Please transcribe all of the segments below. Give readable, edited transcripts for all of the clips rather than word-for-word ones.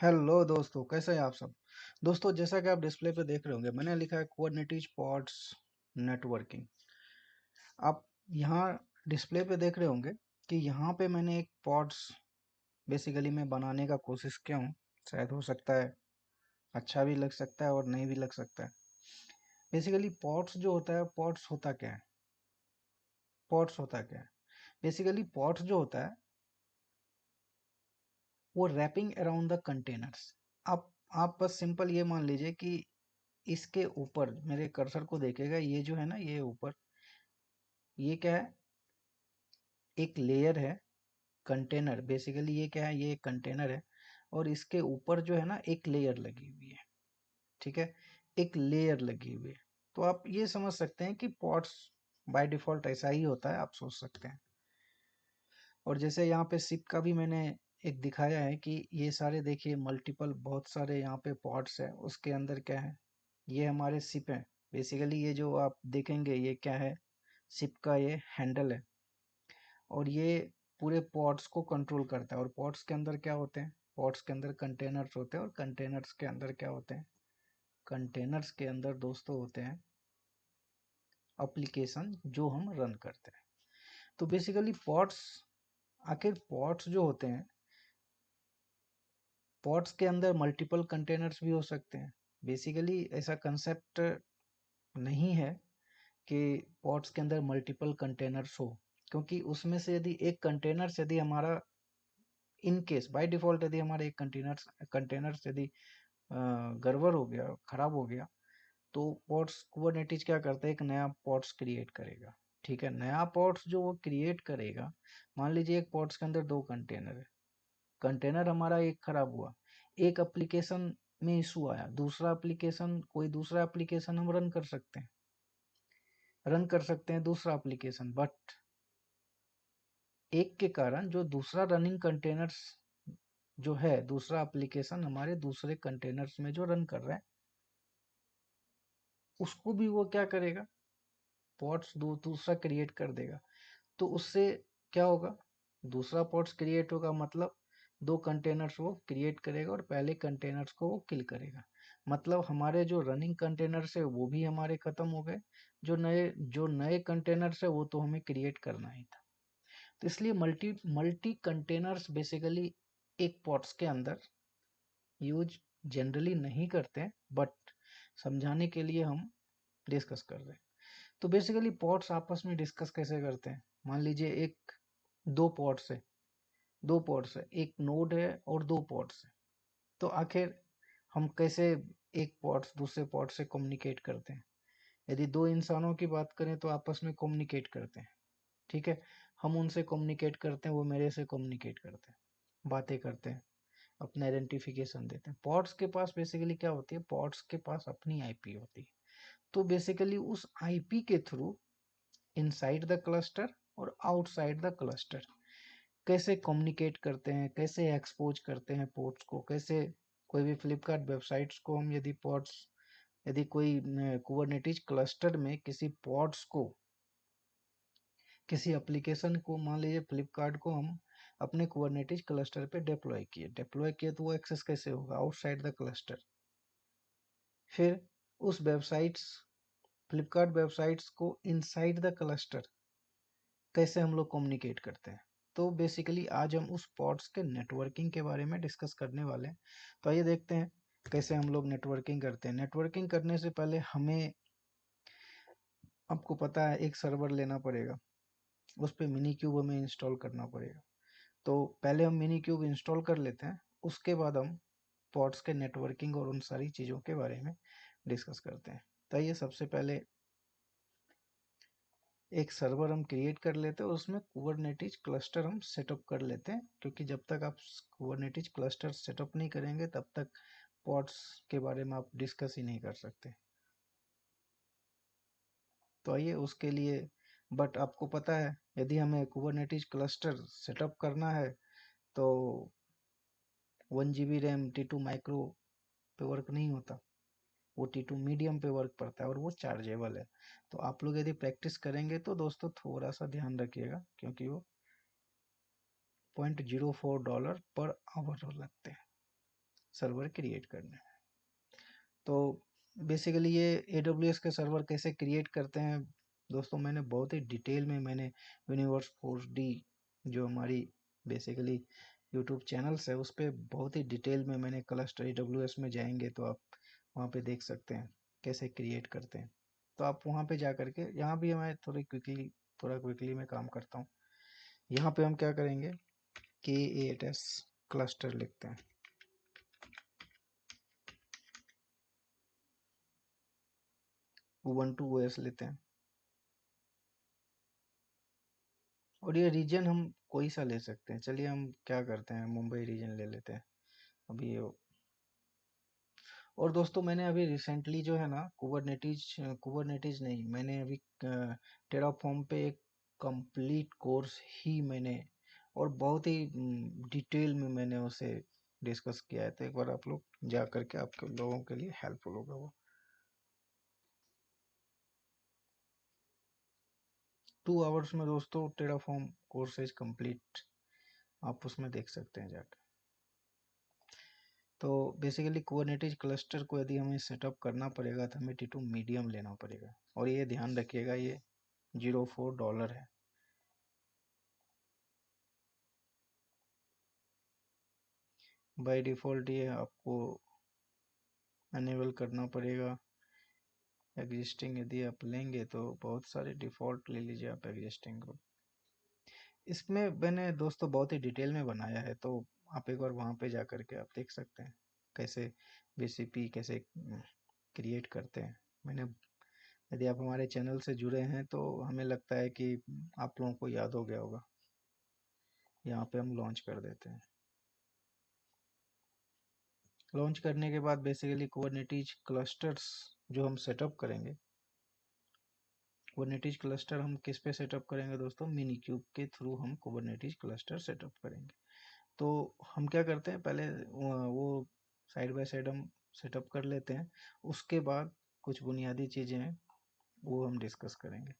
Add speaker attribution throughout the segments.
Speaker 1: Hello दोस्तों, कैसे हैं आप सब। दोस्तों, जैसा कि आप डिस्प्ले पे देख रहे होंगे, मैंने लिखा है कुबरनेटिस पॉड्स नेटवर्किंग। आप यहाँ डिस्प्ले पे देख रहे होंगे कि यहाँ पे मैंने एक पॉड्स बेसिकली मैं बनाने का कोशिश किया हूँ। शायद हो सकता है अच्छा भी लग सकता है और नहीं भी लग सकता है। बेसिकली पॉड्स जो होता है, पॉड्स होता क्या है, पॉड्स होता क्या है। बेसिकली पॉड्स जो होता है वो रैपिंग अराउंड द कंटेनर्स। आप बस सिंपल ये मान लीजिए कि इसके ऊपर मेरे कर्सर को देखेगा, ये जो है ना, ये ऊपर ये क्या है, एक लेयर है, कंटेनर। बेसिकली ये क्या है, ये एक कंटेनर है और इसके ऊपर जो है ना एक लेयर लगी हुई है। ठीक है, एक लेयर लगी हुई है। तो आप ये समझ सकते हैं कि पॉट्स बाय डिफॉल्ट ऐसा ही होता है, आप सोच सकते हैं। और जैसे यहाँ पे सिप का भी मैंने एक दिखाया है कि ये सारे देखिए मल्टीपल बहुत सारे यहाँ पे पॉट्स है, उसके अंदर क्या है, ये हमारे सिप है। बेसिकली ये जो आप देखेंगे ये क्या है, सिप का ये हैंडल है और ये पूरे पॉट्स को कंट्रोल करता है। और पॉट्स के अंदर क्या होते हैं, पॉट्स के अंदर कंटेनर्स होते हैं और कंटेनर्स के अंदर क्या होते हैं, कंटेनर्स के अंदर दोस्तों होते हैं एप्लीकेशन जो हम रन करते हैं। तो बेसिकली पॉट्स, आखिर पॉट्स जो होते हैं, पॉट्स के अंदर मल्टीपल कंटेनर्स भी हो सकते हैं। बेसिकली ऐसा कंसेप्ट नहीं है कि पॉट्स के अंदर मल्टीपल कंटेनर्स हो, क्योंकि उसमें से यदि एक कंटेनर्स यदि हमारा इन केस बाय डिफॉल्ट यदि हमारे एक कंटेनर्स यदि गड़बड़ हो गया, खराब हो गया, तो पॉट्स कुबरनेटिस क्या करता है, एक नया पॉट्स क्रिएट करेगा। ठीक है, नया पॉट्स जो वो क्रिएट करेगा, मान लीजिए एक पॉट्स के अंदर दो कंटेनर है, कंटेनर हमारा एक खराब हुआ, एक एप्लीकेशन में इशू आया, दूसरा एप्लीकेशन, कोई दूसरा एप्लीकेशन हम रन कर सकते हैं दूसरा एप्लीकेशन। बट एक के कारण जो दूसरा रनिंग कंटेनर्स जो है, दूसरा एप्लीकेशन हमारे दूसरे कंटेनर्स में जो रन कर रहा है, उसको भी वो क्या करेगा, पॉट्स दूसरा क्रिएट कर देगा। तो उससे क्या होगा, दूसरा पॉट्स क्रिएट होगा, मतलब दो कंटेनर्स वो क्रिएट करेगा और पहले कंटेनर्स को वो किल करेगा। मतलब हमारे जो रनिंग कंटेनर्स है वो भी हमारे खत्म हो गए, जो नए कंटेनर्स है वो तो हमें क्रिएट करना ही था। तो इसलिए मल्टी मल्टी कंटेनर्स बेसिकली एक पॉट्स के अंदर यूज जनरली नहीं करते, बट समझाने के लिए हम डिस्कस कर रहे हैं। तो बेसिकली पॉट्स आपस में डिस्कस कैसे करते हैं, मान लीजिए एक दो पॉट्स है, दो पॉट्स है, एक नोड है और दो पॉट्स है। तो आखिर हम कैसे एक पॉट्स दूसरे पॉट से कम्युनिकेट करते हैं। यदि दो इंसानों की बात करें तो आपस में कम्युनिकेट करते हैं। ठीक है, हम उनसे कम्युनिकेट करते हैं, वो मेरे से कम्युनिकेट करते हैं, बातें करते हैं, अपना आइडेंटिफिकेशन देते हैं। पॉड्स के पास बेसिकली क्या होती है, पॉड्स के पास अपनी आईपी होती है। तो बेसिकली उस आईपी के थ्रू इनसाइड द क्लस्टर और आउटसाइड द क्लस्टर कैसे कम्युनिकेट करते हैं, कैसे एक्सपोज करते हैं पोर्ट्स को, कैसे कोई भी फ्लिपकार्ट वेबसाइट्स को हम यदि पॉड्स, यदि कोई कुबरनेटिस क्लस्टर में किसी पॉड्स को, किसी एप्लीकेशन को, मान लीजिए फ्लिपकार्ट को हम अपने कुबरनेटिस क्लस्टर पे डिप्लॉय किए तो वो एक्सेस कैसे होगा, आउटसाइड द क्लस्टर। फिर उस वेबसाइट्स, फ्लिपकार्ट वेबसाइट्स को इनसाइड द क्लस्टर कैसे हम लोग कम्युनिकेट करते हैं। तो बेसिकली आज हम उस पॉड्स के नेटवर्किंग के बारे में डिस्कस करने वाले हैं। तो आइए देखते हैं कैसे हम लोग नेटवर्किंग करते हैं। नेटवर्किंग करने से पहले हमें, आपको पता है, एक सर्वर लेना पड़ेगा, उस पर मिनी क्यूब हमें इंस्टॉल करना पड़ेगा। तो पहले हम मिनी क्यूब इंस्टॉल कर लेते हैं, उसके बाद हम पॉड्स के नेटवर्किंग और उन सारी चीज़ों के बारे में डिस्कस करते हैं। तो ये सबसे पहले एक सर्वर हम क्रिएट कर लेते हैं, उसमें कुबरनेटिस क्लस्टर हम सेटअप कर लेते हैं, क्योंकि जब तक आप कुबरनेटिस क्लस्टर सेटअप नहीं करेंगे तब तक पॉड्स के बारे में आप डिस्कस ही नहीं कर सकते। तो आइए उसके लिए, बट आपको पता है यदि हमें कुबरनेटिस क्लस्टर सेटअप करना है तो 1 GB रैम T2 माइक्रो पे वर्क नहीं होता, वो T2 मीडियम पे वर्क करता है और वो चार्जेबल है। तो आप लोग यदि प्रैक्टिस करेंगे तो दोस्तों थोड़ा सा ध्यान रखिएगा, क्योंकि वो $0.04 पर आवर लगते हैं। सर्वर क्रिएट करने हैं। तो बेसिकली ये AWS के सर्वर कैसे क्रिएट करते हैं दोस्तों, मैंने बहुत ही डिटेल में मैंने यूनिवर्स फोर्स डी जो हमारी बेसिकली यूट्यूब चैनल्स है उस पर बहुत ही डिटेल में मैंने क्लस्टर AWS में जाएंगे तो आप वहाँ पे देख सकते हैं कैसे क्रिएट करते हैं। तो आप वहाँ पे जा करके, यहाँ भी मैं थोड़ा क्विकली मैं काम करता हूँ। यहाँ पे हम क्या करेंगे, K8s क्लस्टर लिखते हैं, Ubuntu OS लेते हैं, और ये रीजन हम कोई सा ले सकते हैं। चलिए हम क्या करते हैं, मुंबई रीजन ले लेते हैं अभी ये। और दोस्तों मैंने अभी रिसेंटली जो है ना कुबरनेटिज नहीं, मैंने अभी टेराफॉर्म पे एक कंप्लीट कोर्स ही मैंने, और बहुत ही डिटेल में मैंने उसे डिस्कस किया है। तो एक बार आप लोग जा करके आपके लोगों के लिए हेल्पफुल होगा वो। 2 आवर्स में दोस्तों टेराफॉर्म कोर्सेज कंप्लीट आप उसमें देख सकते हैं जाकर। तो बेसिकली कुबरनेटिज क्लस्टर को यदि हमें सेटअप करना पड़ेगा तो हमें T2 मीडियम लेना पड़ेगा, और ये ध्यान रखिएगा ये $04 है। बाय डिफ़ॉल्ट ये आपको अनेबल करना पड़ेगा। एग्जिस्टिंग यदि आप लेंगे तो बहुत सारे डिफ़ॉल्ट ले लीजिए आप एग्जिस्टिंग को। इसमें मैंने दोस्तों बहुत ही डिटेल में बनाया है, तो आप एक बार वहाँ पे जा करके आप देख सकते हैं कैसे BCP कैसे क्रिएट करते हैं। मैंने, यदि आप हमारे चैनल से जुड़े हैं तो हमें लगता है कि आप लोगों को याद हो गया होगा। यहाँ पे हम लॉन्च कर देते हैं। लॉन्च करने के बाद बेसिकली कुबरनेटिज क्लस्टर्स जो हम सेटअप करेंगे, कुबरनेटिज क्लस्टर हम किस पे सेटअप करेंगे दोस्तों, मिनी क्यूब के थ्रू हम कुबरनेटिज क्लस्टर सेटअप करेंगे। तो हम क्या करते हैं, पहले वो साइड बाय साइड हम सेटअप कर लेते हैं, उसके बाद कुछ बुनियादी चीज़ें हैं वो हम डिस्कस करेंगे,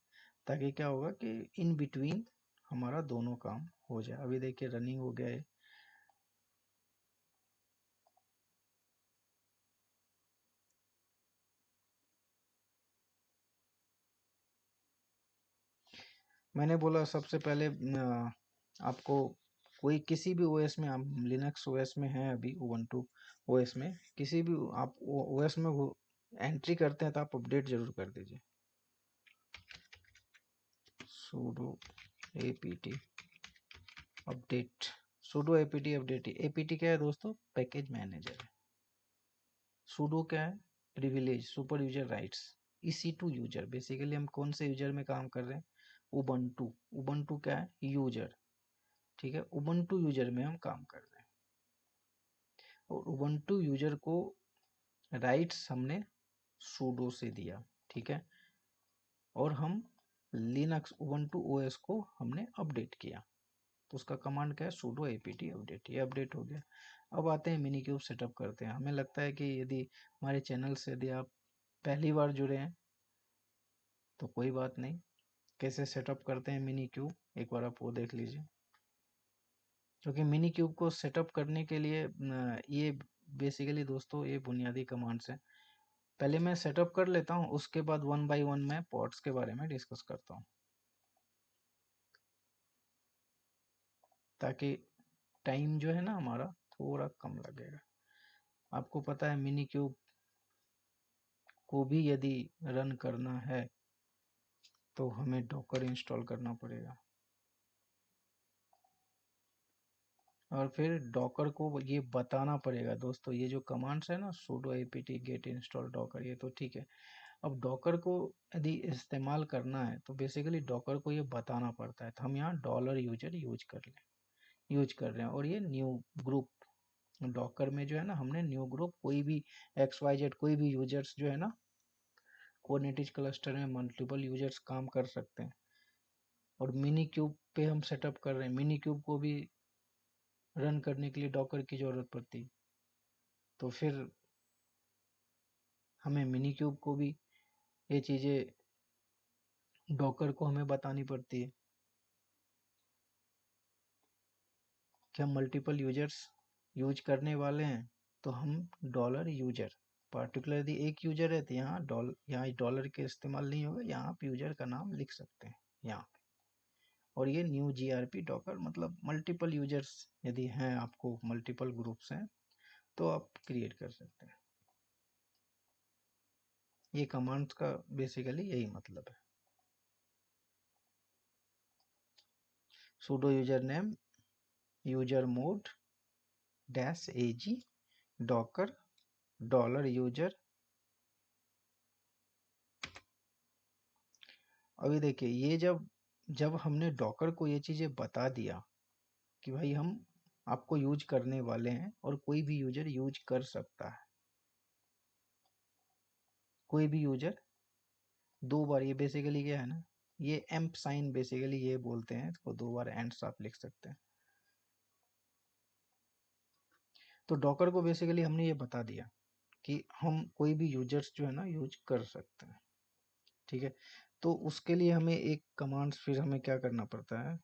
Speaker 1: ताकि क्या होगा कि इन बिटवीन हमारा दोनों काम हो जाए। अभी देखिए रनिंग हो गया है। मैंने बोला सबसे पहले आपको कोई किसी भी ओएस में, आप लिनक्स ओएस में हैं अभी, उबंटू ओएस में किसी भी आप ओएस में वो एंट्री करते हैं तो आप अपडेट जरूर कर दीजिए, sudo apt update. sudo apt update, apt क्या है दोस्तों, पैकेज मैनेजर है। sudo क्या है, privilege super user rights. EC2 user, basically हम कौन से यूजर में काम कर रहे हैं, उबंटू। उबंटू क्या है, यूजर, ठीक है, उबंटू यूजर में हम काम कर रहे हैं। और उबंटू यूजर को राइट्स हमने सूडो से दिया, ठीक है, और हम लिनक्स उबंटू ओएस को हमने अपडेट किया, तो उसका कमांड क्या है, sudo apt अपडेट। ये अपडेट हो गया। अब आते हैं मिनी क्यूब सेटअप करते हैं। हमें लगता है कि यदि हमारे चैनल से यदि आप पहली बार जुड़े हैं तो कोई बात नहीं, कैसे सेटअप करते हैं मिनी क्यूब एक बार आप वो देख लीजिए। क्योंकि मिनी क्यूब को सेटअप करने के लिए ये बेसिकली दोस्तों ये बुनियादी कमांड्स हैं, पहले मैं सेटअप कर लेता हूँ, उसके बाद वन बाय वन मैं पॉड्स के बारे में डिस्कस करता हूँ, ताकि टाइम जो है ना हमारा थोड़ा कम लगेगा। आपको पता है मिनी क्यूब को भी यदि रन करना है तो हमें डॉकर इंस्टॉल करना पड़ेगा, और फिर डॉकर को ये बताना पड़ेगा दोस्तों, ये जो कमांड्स है ना sudo apt get install docker, ये तो ठीक है। अब डॉकर को यदि इस्तेमाल करना है तो बेसिकली डॉकर को ये बताना पड़ता है, तो हम यहाँ $user यूज कर रहे हैं, और ये न्यू ग्रुप डॉकर में जो है ना, हमने न्यू ग्रुप, कोई भी XYZ कोई भी यूजर्स जो है ना, कुबरनेटिज क्लस्टर में मल्टीपल यूजर्स काम कर सकते हैं। और मिनी क्यूब पे हम सेटअप कर रहे हैं, मिनी क्यूब को भी रन करने के लिए डॉकर की जरूरत पड़ती, तो फिर हमें मिनी क्यूब को भी ये चीज़ें डॉकर को हमें बतानी पड़ती है कि हम मल्टीपल यूजर्स यूज करने वाले हैं, तो हम डॉलर यूजर, पर्टिकुलरली एक यूजर है तो यहाँ डॉलर के इस्तेमाल नहीं होगा, यहाँ आप यूजर का नाम लिख सकते हैं यहाँ पे। और ये न्यू जीआरपी डॉकर मतलब मल्टीपल यूजर्स यदि हैं, आपको मल्टीपल ग्रुप्स हैं तो आप क्रिएट कर सकते हैं। ये कमांड्स का बेसिकली यही मतलब है। sudo user name user mode -ag Docker dollar user. अभी देखिए ये जब जब हमने डॉकर को ये चीज़ें बता दिया कि भाई हम आपको यूज करने वाले हैं और कोई भी यूजर यूज कर सकता है, कोई भी यूजर 2 बार, ये बेसिकली क्या है ना, ये एम्प साइन बेसिकली ये बोलते हैं इसको, 2 बार एंड्स आप लिख सकते हैं। तो डॉकर को बेसिकली हमने ये बता दिया कि हम कोई भी यूजर्स जो है ना यूज कर सकते हैं, ठीक है। तो उसके लिए हमें एक कमांड्स फिर हमें क्या करना पड़ता है,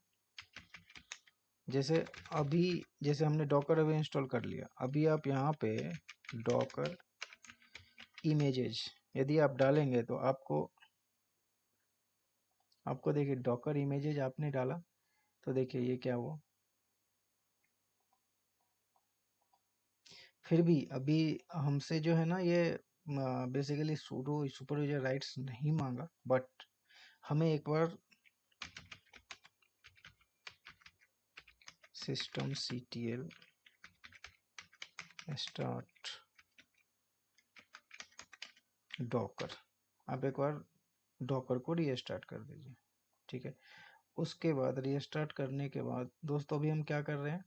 Speaker 1: जैसे अभी जैसे हमने डॉकर अभी इंस्टॉल कर लिया, अभी आप यहाँ पे डॉकर इमेजेस यदि आप डालेंगे तो आपको आपको देखिए डॉकर इमेजेस आपने डाला तो देखिए ये क्या हुआ। फिर भी अभी हमसे जो है ना ये basically pseudo super user rights नहीं मांगा, बट हमें एक बार सिस्टम ctl स्टार्ट डॉकर, आप एक बार डॉकर को रीस्टार्ट कर दीजिए, ठीक है। उसके बाद रीस्टार्ट करने के बाद दोस्तों अभी हम क्या कर रहे हैं,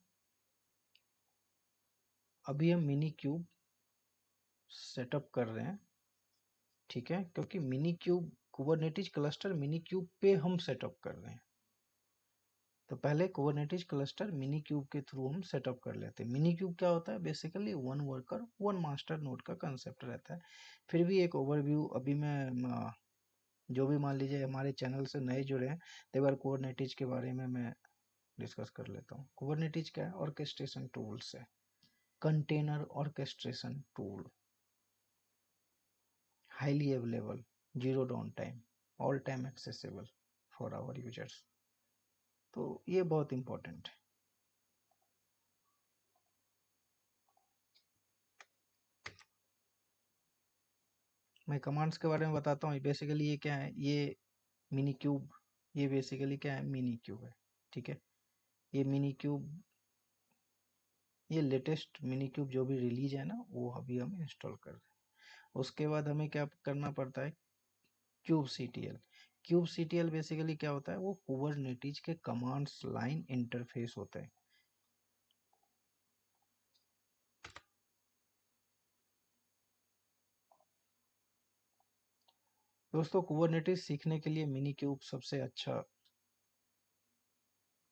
Speaker 1: अभी हम मिनी क्यूब सेटअप कर रहे हैं, ठीक है, क्योंकि mini cube Kubernetes cluster mini cube पे हम सेटअप कर रहे हैं। तो पहले कुबरनेटिस क्लस्टर मिनी क्यूब के थ्रू हम सेटअप कर लेते हैं। मिनी क्यूब क्या होता है, basically one worker one master node का कंसेप्ट रहता है। फिर भी एक ओवरव्यू अभी मैं जो भी मान लीजिए हमारे चैनल से नए जुड़े हैं तो एक बार कुबरनेटिस के बारे में मैं डिस्कस कर लेता हूँ। कुबरनेटिस क्या है, ऑर्केस्ट्रेशन टूल्स है, container orchestration tool, highly available, zero down time, all time accessible for our users. तो ये बहुत इंपॉर्टेंट है। मैं कमांड्स के बारे में बताता हूँ। बेसिकली ये क्या है, ये मिनी क्यूब, ये बेसिकली क्या है, मिनी क्यूब है, ठीक है। ये मिनी क्यूब, ये लेटेस्ट मिनी क्यूब जो भी रिलीज है ना वो अभी हम इंस्टॉल कर रहे हैं। उसके बाद हमें क्या करना पड़ता है, cube ctl। Cube ctl basically क्या होता है, वो कुबरनेटिस के कमांड्स लाइन इंटरफेस होता है। दोस्तों कुबरनेटिस सीखने के लिए मिनी क्यूब सबसे अच्छा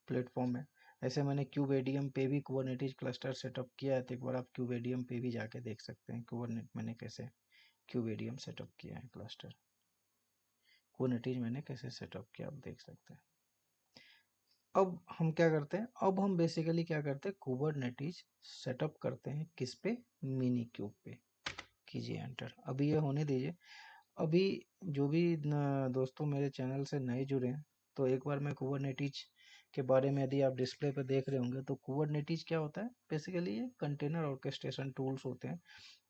Speaker 1: प्लेटफॉर्म है। ऐसे मैंने क्यूब एडीएम पे भी कुबरनेटिस क्लस्टर सेटअप किया है, तो एक बार आप क्यूब एडीएम पे भी जाके देख सकते हैं कुबरनेट मैंने कैसे क्यूब एडीएम सेटअप किया है, क्लस्टर कुबरनेटिस मैंने कैसे सेटअप किया आप देख सकते हैं। अब हम क्या करते हैं, अब हम बेसिकली क्या करते हैं, कुबरनेटिस सेटअप करते हैं किस पे, मिनी क्यूब पे। कीजिए एंटर, अभी ये होने दीजिए। अभी जो भी दोस्तों मेरे चैनल से नए जुड़े हैं तो एक बार मैं कुबरनेटिस के बारे में, यदि आप डिस्प्ले पर देख रहे होंगे तो कुबरनेटिस क्या होता है, बेसिकली ये कंटेनर ऑर्केस्ट्रेशन टूल्स होते हैं।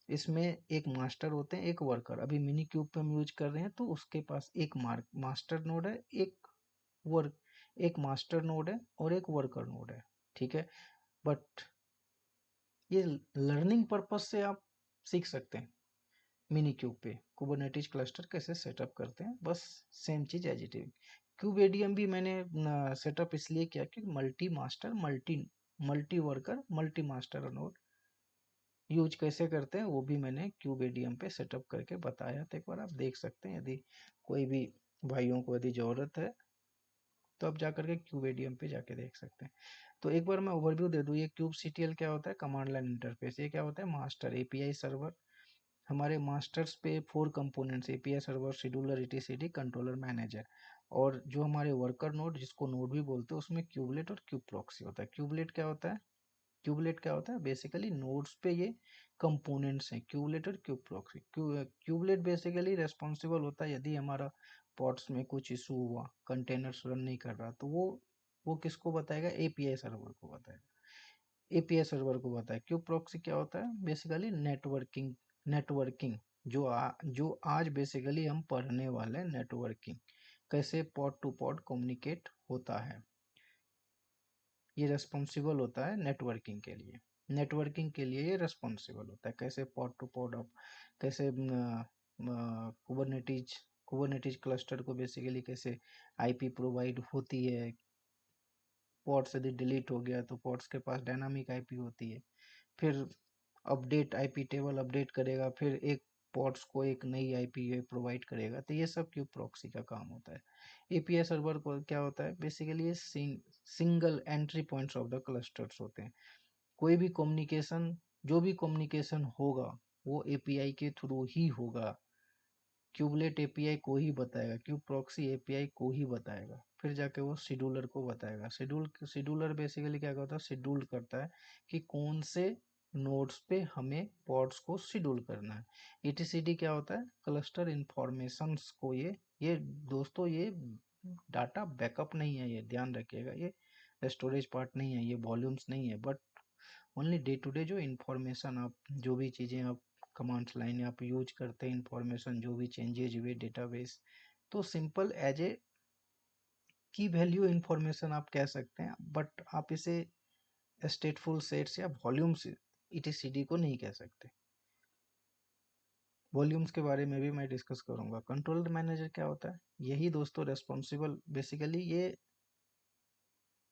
Speaker 1: इसमें एक मास्टर होते हैं, एक वर्कर। अभी मिनी क्यूब पे हम यूज कर रहे हैं तो उसके पास एक मास्टर नोड है, वर्क एक मास्टर नोड है और एक वर्कर नोड है, ठीक है। बट ये लर्निंग पर्पस से आप सीख सकते हैं मिनी क्यूब पे कुबरनेटिस क्लस्टर कैसे सेटअप करते हैं, बस सेम चीज as it is. Kube ADM भी मैंने सेटअप इसलिए किया कि multi master multi worker multi master node use कैसे करते हैं वो भी मैंने क्यूब एडीएम पे सेटअप करके बताया, तो एक बार आप देख सकते हैं। यदि कोई भी भाइयों को यदि जरूरत है तो आप जा करके क्यूब एडीएम पे जाके देख सकते हैं। तो एक बार मैं ओवरव्यू दे दूं, ये क्यूब ctl क्या होता है, कमांड लाइन इंटरफेस। ये क्या होता है, मास्टर एपीआई सर्वर। हमारे मास्टर्स पे 4 components, API server, scheduler, ETCD, controller, manager. और जो हमारे वर्कर नोड, जिसको नोड भी बोलते हैं, उसमें क्यूबलेट और क्यूब प्रॉक्सी होता है। क्यूबलेट क्या होता है, क्यूबलेट क्या होता है, बेसिकली नोड्स पे ये कंपोनेंट्स हैं, क्यूबलेट और cube proxy. Kubelet basically responsible होता है यदि हमारा पॉड्स में कुछ इशू हुआ, कंटेनर्स रन नहीं कर रहा, तो वो किसको बताएगा, एपीआई सर्वर को बताएगा, एपीआई सर्वर को बताएगा। क्यूब प्रॉक्सी क्या होता है, बेसिकली नेटवर्किंग जो आज बेसिकली हम पढ़ने वाले हैं, नेटवर्किंग कैसे पॉड टू पॉड कम्युनिकेट होता है, ये रेस्पॉन्सिबल होता है नेटवर्किंग के लिए। नेटवर्किंग के लिए ये रेस्पॉन्सिबल होता है, कैसे पॉड टू पॉड अब कैसे कुबरनेटिज कुबरनेटिज क्लस्टर को बेसिकली कैसे आईपी प्रोवाइड होती है। पॉड्स यदि डिलीट हो गया तो पॉड्स के पास डायनामिक आईपी होती है, फिर अपडेट आईपी टेबल अपडेट करेगा, फिर एक पॉड्स को एक नई आईपी प्रोवाइड करेगा। तो ये सब क्यूब प्रॉक्सी का काम होता है। एपीआई सर्वर को क्या होता है, बेसिकली ये single entry points of the clusters होते हैं। कोई भी कम्युनिकेशन, जो भी कम्युनिकेशन होगा वो एपीआई के थ्रू ही होगा। क्यूबलेट एपीआई को ही बताएगा, क्यूब प्रॉक्सी एपीआई को ही बताएगा, फिर जाके वो शेड्यूलर को बताएगा। शेड्यूलर बेसिकली क्या करता है, शेड्यूल करता है कि कौन से नोड्स पे हमें पॉड्स को शेड्यूल करना है। ईटीसीडी क्या होता है, क्लस्टर इंफॉर्मेशंस को ये दोस्तों ये डाटा बैकअप नहीं है, ये ध्यान रखिएगा, ये स्टोरेज पार्ट नहीं है, ये वॉल्यूम्स नहीं है, but only day to day जो इंफॉर्मेशन आप जो भी चीज़ें आप कमांड्स लाइन आप यूज करते हैं, इंफॉर्मेशन जो भी चेंजेज हुए डेटाबेस, तो सिंपल एज ए की वैल्यू इंफॉर्मेशन आप कह सकते हैं, बट आप इसे स्टेटफुल सेट्स या वॉल्यूम्स ईटीसीडी को नहीं कह सकते। वॉल्यूम्स के बारे में भी मैं डिस्कस करूंगा। कंट्रोल मैनेजर क्या होता है, यही दोस्तों रेस्पॉन्सिबल, बेसिकली ये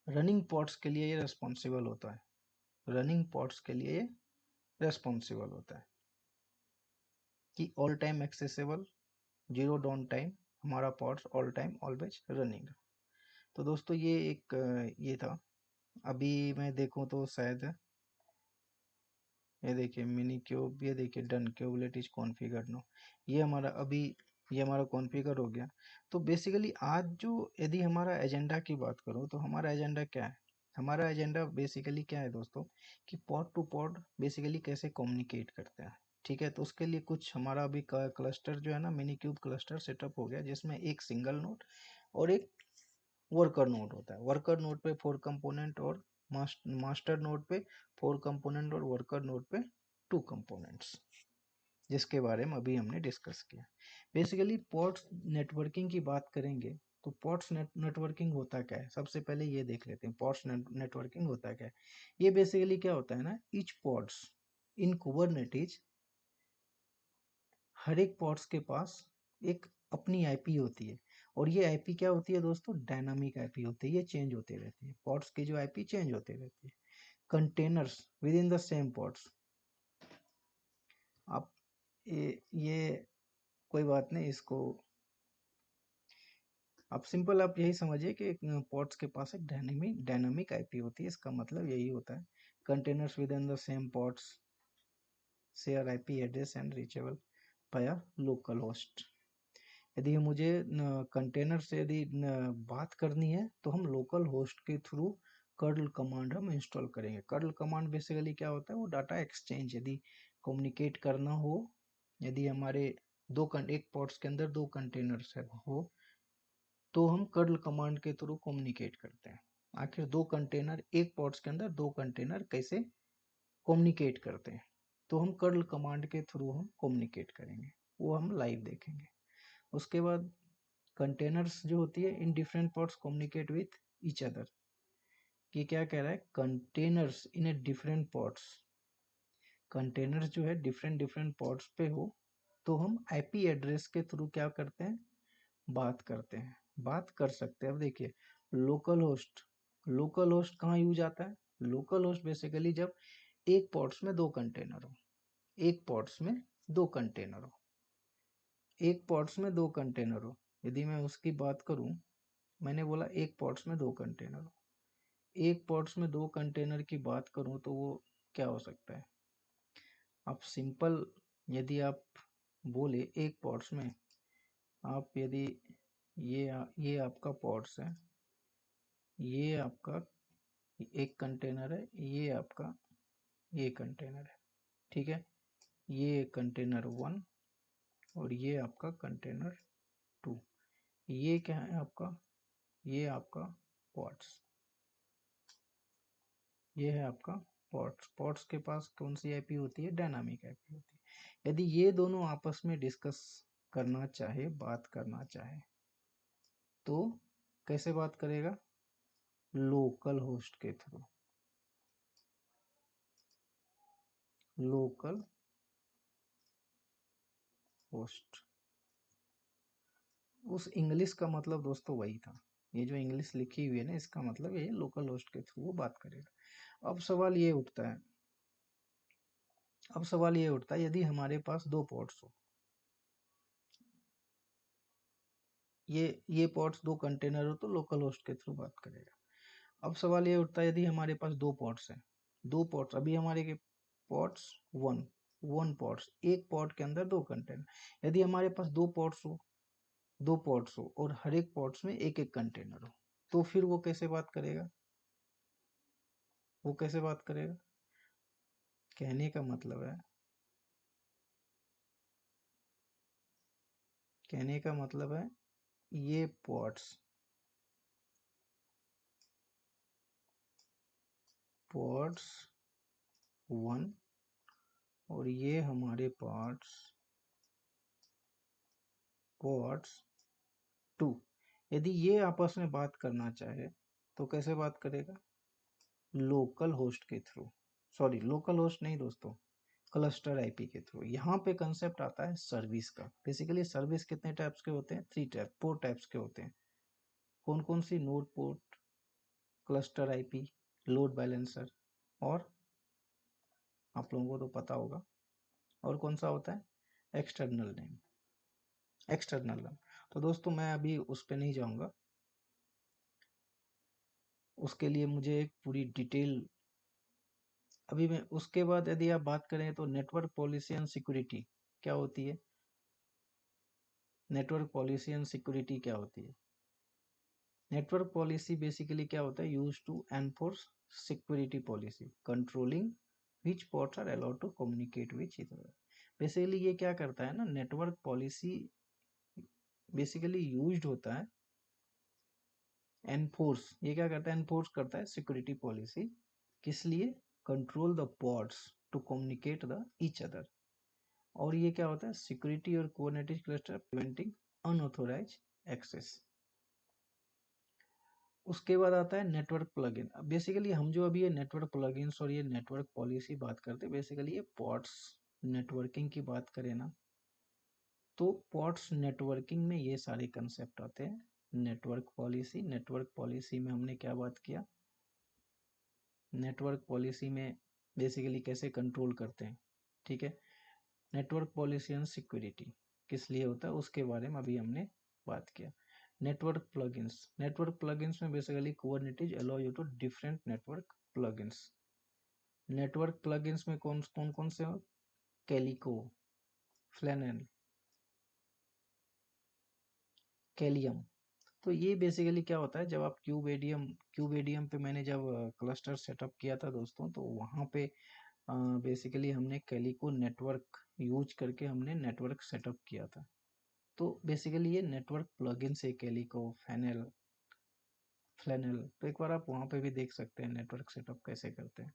Speaker 1: रनिंग पॉड्स के लिए ये रेस्पॉन्सिबल होता है। रनिंग पॉड्स के लिए ये रेस्पॉन्सिबल होता है कि all time accessible, zero down time, हमारा pods all time always running. तो दोस्तों ये एक ये था। अभी मैं देखूं तो शायद ये देखिए मिनी क्यूब, ये देखिए done, kubelet is configure no, ये हमारा अभी ये हमारा कॉन्फ़िगर हो गया। तो बेसिकली आज जो यदि हमारा एजेंडा की बात करूं तो हमारा एजेंडा क्या है, हमारा एजेंडा बेसिकली क्या है दोस्तों, कि पॉड टू पॉड बेसिकली कैसे कम्युनिकेट करते हैं। ठीक है, तो उसके लिए कुछ हमारा अभी क्लस्टर जो है ना, मिनी क्यूब क्लस्टर सेटअप हो गया, जिसमें एक सिंगल नोड और एक वर्कर नोड होता है। वर्कर नोड पे 4 कंपोनेंट और मास्टर नोड पे 4 कंपोनेंट और वर्कर नोड पे 2 कंपोनेंट्स, जिसके बारे में अभी हमने डिस्कस किया। बेसिकली पोर्ट्स नेटवर्किंग की बात करेंगे तो पोर्ट्स नेटवर्किंग होता क्या है, सबसे पहले ये देख लेते हैं पोर्ट्स नेटवर्किंग होता क्या है। ये बेसिकली क्या होता है ना, ईच पोर्ट्स इन कुबरनेटिज, हर एक पॉड्स के पास एक अपनी आईपी होती है, और ये आईपी क्या होती है दोस्तों, डायनामिक आईपी होती है, ये चेंज होते रहती है, पॉड्स की जो आईपी चेंज होते रहती है। Containers with in the same pods, आप ये कोई बात नहीं, इसको आप सिंपल आप यही समझिए कि पॉड्स के पास एक डायनामिक आईपी होती है, इसका मतलब यही होता है। Containers with in the same pods share IP address and reachable by local host. यदि मुझे कंटेनर से यदि बात करनी है तो हम लोकल होस्ट के थ्रू कर्ल कमांड हम इंस्टॉल करेंगे। कर्ल कमांड बेसिकली क्या होता है, वो डाटा एक्सचेंज, यदि कम्युनिकेट करना हो, यदि हमारे एक पॉड्स के अंदर 2 कंटेनर्स है हो, तो हम कर्ल कमांड के थ्रू कम्युनिकेट करते हैं। आखिर 2 कंटेनर, एक पॉड्स के अंदर 2 कंटेनर कैसे कम्युनिकेट करते हैं, तो हम कर्ल कमांड के थ्रू हम कम्युनिकेट करेंगे, वो हम लाइव देखेंगे। उसके बाद कंटेनर्स जो होती है in different pods communicate with each other. ये क्या कह रहा है, containers in a different pods, containers जो है डिफरेंट डिफरेंट पॉड्स पे हो, तो हम आईपी एड्रेस के थ्रू क्या करते हैं, बात करते हैं, बात कर सकते हैं। अब देखिए लोकल होस्ट कहाँ यूज आता है, लोकल होस्ट बेसिकली जब एक पॉड्स में 2 कंटेनर हो, एक पॉड्स में 2 कंटेनर हो, एक पॉड्स में 2 कंटेनर हो, यदि मैं उसकी बात करूं, मैंने बोला एक पॉड्स में 2 कंटेनर हो, एक पॉड्स में 2 कंटेनर की बात करूं तो वो क्या हो सकता है, आप सिंपल यदि आप बोले एक पॉड्स में, आप यदि ये आपका पॉड्स है, ये आपका एक कंटेनर है, ये आपका ये कंटेनर है, ठीक है। ये कंटेनर 1 और ये आपका कंटेनर 2। ये क्या है आपका, ये आपका पॉड्स, ये है आपका पॉड्स। पॉड्स के पास कौन सी आईपी होती है, डायनामिक आईपी होती है। यदि ये दोनों आपस में डिस्कस करना चाहे, बात करना चाहे, तो कैसे बात करेगा, लोकल होस्ट के थ्रू। लोकल होस्ट, उस इंग्लिश का मतलब दोस्तों वही था, ये जो इंग्लिश लिखी हुई है ना, इसका मतलब ये लोकल होस्ट के थ्रू वो बात करेगा। अब सवाल ये उठता है यदि हमारे पास दो पोर्ट्स हो, ये पोर्ट्स दो कंटेनर हो, तो लोकल होस्ट के थ्रू बात करेगा। अब सवाल ये उठता है यदि हमारे पास दो पोर्ट्स हैं, दो पोर्ट्स, अभी हमारे के पोर्ट्स वन पोर्ट्स, एक पोर्ट के अंदर दो कंटेनर। यदि हमारे पास दो पोर्ट्स हो और हर एक पोर्ट्स में एक एक कंटेनर हो, तो फिर वो कैसे बात करेगा, वो कैसे बात करेगा। कहने का मतलब है, कहने का मतलब है ये पोर्ट्स 1 और ये हमारे पोर्ट्स 2, यदि ये आपस में बात करना चाहे तो कैसे बात करेगा, लोकल होस्ट के थ्रू। सॉरी, लोकल होस्ट नहीं दोस्तों, क्लस्टर आईपी के थ्रू। यहाँ पे कंसेप्ट आता है सर्विस का। बेसिकली सर्विस कितने टाइप्स के होते हैं, 4 टाइप्स के होते हैं। कौन कौन सी, node port, cluster IP, load balancer, और आप लोगों को तो पता होगा और कौन सा होता है, एक्सटर्नल नेम, एक्सटर्नल नेम। तो दोस्तों मैं अभी उस पर नहीं जाऊंगा, उसके लिए मुझे एक पूरी डिटेल, अभी मैं उसके बाद यदि आप बात करें तो नेटवर्क पॉलिसी एंड सिक्योरिटी क्या होती है, नेटवर्क पॉलिसी एंड सिक्योरिटी क्या होती है। नेटवर्क पॉलिसी बेसिकली क्या होता है, use to enforce security policy controlling which ports are allowed to communicate which each other. Basically ये क्या करता है ना, नेटवर्क पॉलिसी बेसिकली यूज्ड होता है एनफोर्स, ये क्या करता है, एनफोर्स करता है सिक्योरिटी पॉलिसी, किस लिए, control the ports to communicate the each other. और ये क्या होता है, सिक्योरिटी और Kubernetes cluster preventing unauthorize access. उसके बाद आता है नेटवर्क प्लगइन। बेसिकली हम जो अभी ये नेटवर्क प्लगइन्स और ये नेटवर्क पॉलिसी बात करते हैं, बेसिकली ये पोर्ट्स नेटवर्किंग की बात करें ना, तो पोर्ट्स नेटवर्किंग में ये सारे कंसेप्ट आते हैं। नेटवर्क पॉलिसी में हमने क्या बात किया, नेटवर्क पॉलिसी में बेसिकली कैसे कंट्रोल करते हैं, ठीक है। नेटवर्क पॉलिसी एंड सिक्योरिटी किस लिए होता है, उसके बारे में अभी हमने बात किया। नेटवर्क प्लगइन्स में basically Kubernetes allow you to different network plugins. Network plugins में कौन कौन कौन से, कैलिको, फ्लैनेल, कैलियम। तो ये बेसिकली क्या होता है, जब आप क्यूबेडियम पे मैंने जब क्लस्टर सेटअप किया था दोस्तों, तो वहाँ पे बेसिकली हमने कैलिको नेटवर्क यूज करके हमने नेटवर्क सेटअप किया था। तो बेसिकली ये नेटवर्क प्लगइन से कैलिको, फ्लैनेल, तो एक बार आप वहाँ पे भी देख सकते हैं नेटवर्क सेटअप कैसे करते हैं।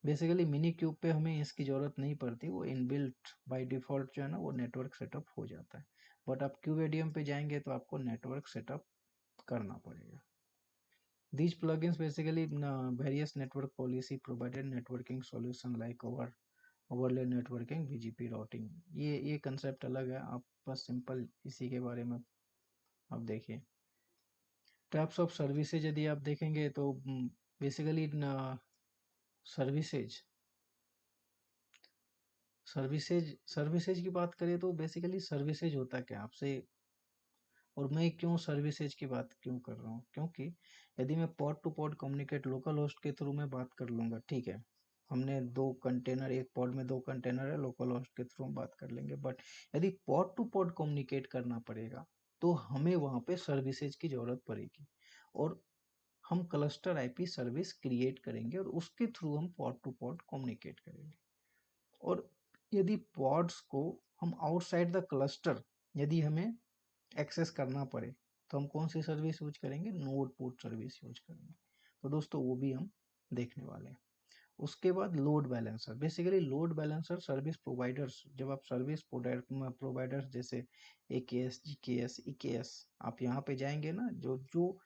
Speaker 1: बेसिकली मिनी क्यूब पे हमें इसकी ज़रूरत नहीं पड़ती, वो इनबिल्ट बाय डिफ़ॉल्ट जो है ना वो नेटवर्क सेटअप हो जाता है। बट आप क्यूबेडियम पे जाएंगे तो आपको नेटवर्क सेटअप करना पड़ेगा। These plugins basically various network policy provided networking solution like overlay networking, BGP routing। ये कंसेप्ट अलग है, आप बस सिंपल इसी के बारे में आप देखिए। टाइप्स ऑफ सर्विसेज यदि आप देखेंगे तो बेसिकली सर्विसेज सर्विसेज की बात करें तो बेसिकली सर्विसेज होता क्या आपसे, और मैं क्यों सर्विसेज की बात क्यों कर रहा हूँ, क्योंकि यदि मैं pod to pod communicate local host के थ्रू मैं बात कर लूँगा, ठीक है, हमने दो कंटेनर, एक पॉड में दो कंटेनर है, लोकल होस्ट के थ्रू हम बात कर लेंगे। बट यदि पॉड टू पॉड कम्युनिकेट करना पड़ेगा तो हमें वहाँ पे सर्विसेज की ज़रूरत पड़ेगी, और हम क्लस्टर आईपी सर्विस क्रिएट करेंगे और उसके थ्रू हम पॉड टू पॉड कम्युनिकेट करेंगे। और यदि पॉड्स को हम आउटसाइड द क्लस्टर यदि हमें एक्सेस करना पड़े तो हम कौन सी सर्विस यूज करेंगे, नोड पोर्ट सर्विस यूज करेंगे। तो दोस्तों वो भी हम देखने वाले हैं। उसके बाद load balancer, basically load balancer service providers, जब आप सर्विस प्रोवाइडर्स जैसे AKS, GKS, EKS आप यहाँ पे जाएंगे ना, जो जो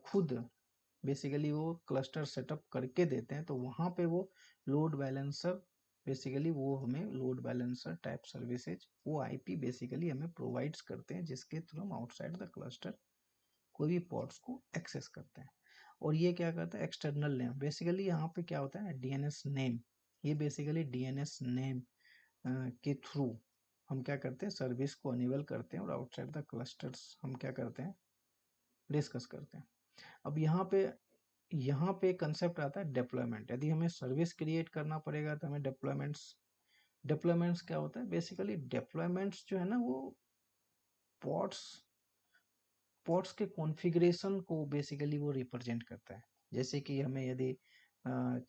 Speaker 1: खुद बेसिकली वो क्लस्टर सेटअप करके देते हैं, तो वहाँ पे वो लोड बैलेंसर बेसिकली वो हमें लोड बैलेंसर टाइप सर्विसेज वो IP बेसिकली हमें प्रोवाइड्स करते हैं, जिसके थ्रू हम आउटसाइड द क्लस्टर कोई भी पॉड्स को एक्सेस करते हैं। और ये क्या करता है, एक्सटर्नल नेम, बेसिकली यहाँ पे क्या होता है, DNS नेम, ये बेसिकली DNS नेम के थ्रू हम क्या करते हैं, सर्विस को अनेबल करते हैं और आउटसाइड द क्लस्टर्स हम क्या करते हैं, डिस्कस करते हैं। अब यहाँ पे कंसेप्ट आता है डिप्लॉयमेंट। यदि हमें सर्विस क्रिएट करना पड़ेगा तो हमें डिप्लॉयमेंट्स क्या होता है, बेसिकली डिप्लॉयमेंट्स जो है ना वो पॉड्स पॉड्स के कॉन्फ़िगरेशन को बेसिकली वो रिप्रेजेंट करता है। जैसे कि हमें यदि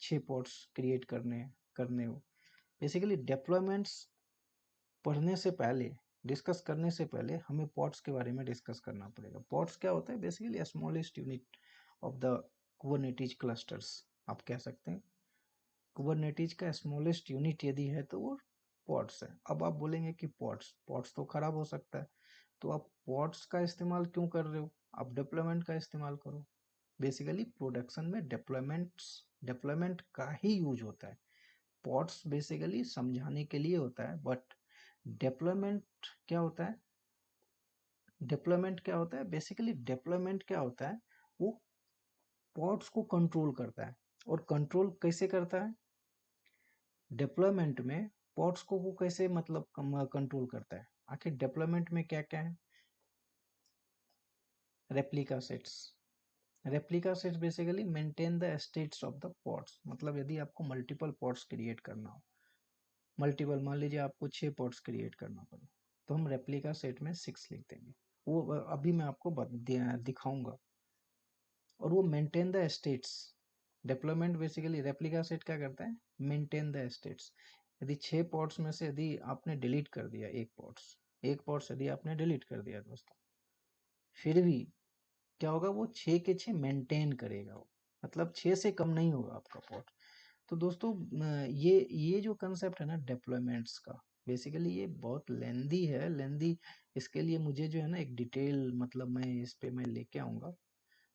Speaker 1: 6 पॉड्स क्रिएट करने हो, बेसिकली डिप्लॉयमेंट्स पढ़ने से पहले, डिस्कस करने से पहले हमें पॉड्स के बारे में डिस्कस करना पड़ेगा। पॉड्स क्या होता है, basically smallest unit of the Kubernetes clusters आप कह सकते हैं। कुबरनेटिज का स्मॉलेस्ट यूनिट यदि है तो वो पॉड्स है। अब आप बोलेंगे कि पॉड्स पॉड्स तो खराब हो सकता है, तो आप पॉड्स का इस्तेमाल क्यों कर रहे हो, आप डिप्लॉयमेंट का इस्तेमाल करो। बेसिकली प्रोडक्शन में डिप्लॉयमेंट का ही यूज होता है। पॉड्स बेसिकली समझाने के लिए होता है, बट डिप्लॉयमेंट क्या होता है, बेसिकली डिप्लॉयमेंट क्या होता है, वो पॉड्स को कंट्रोल करता है। और कंट्रोल कैसे करता है, डिप्लॉयमेंट में पॉड्स को वो कैसे मतलब कंट्रोल करता है। आखिर डिप्लॉयमेंट में क्या क्या है, replica sets basically maintain the status of the pods. मतलब यदि आपको मल्टीपल पॉड्स क्रिएट करना हो, मल्टीपल मान लीजिए आपको 6 पॉड्स क्रिएट करना पड़े, तो हम रेप्लिका सेट में 6 लिख देंगे। वो अभी मैं आपको दिखाऊंगा। और वो maintain the states, development basically replica set क्या करता है, मेंटेन द स्टेट्स। यदि 6 पॉड्स में से यदि आपने डिलीट कर दिया एक पॉड्स यदि आपने डिलीट कर दिया दोस्तों, फिर भी क्या होगा, वो 6 के 6 मेंटेन करेगा वो, मतलब 6 से कम नहीं होगा आपका पॉड। तो दोस्तों ये जो कंसेप्ट है ना डिप्लॉयमेंट्स का, बेसिकली ये बहुत लेंदी है, लेंदी। इसके लिए मुझे जो है ना एक डिटेल मतलब मैं इस पे मैं लेके आऊँगा।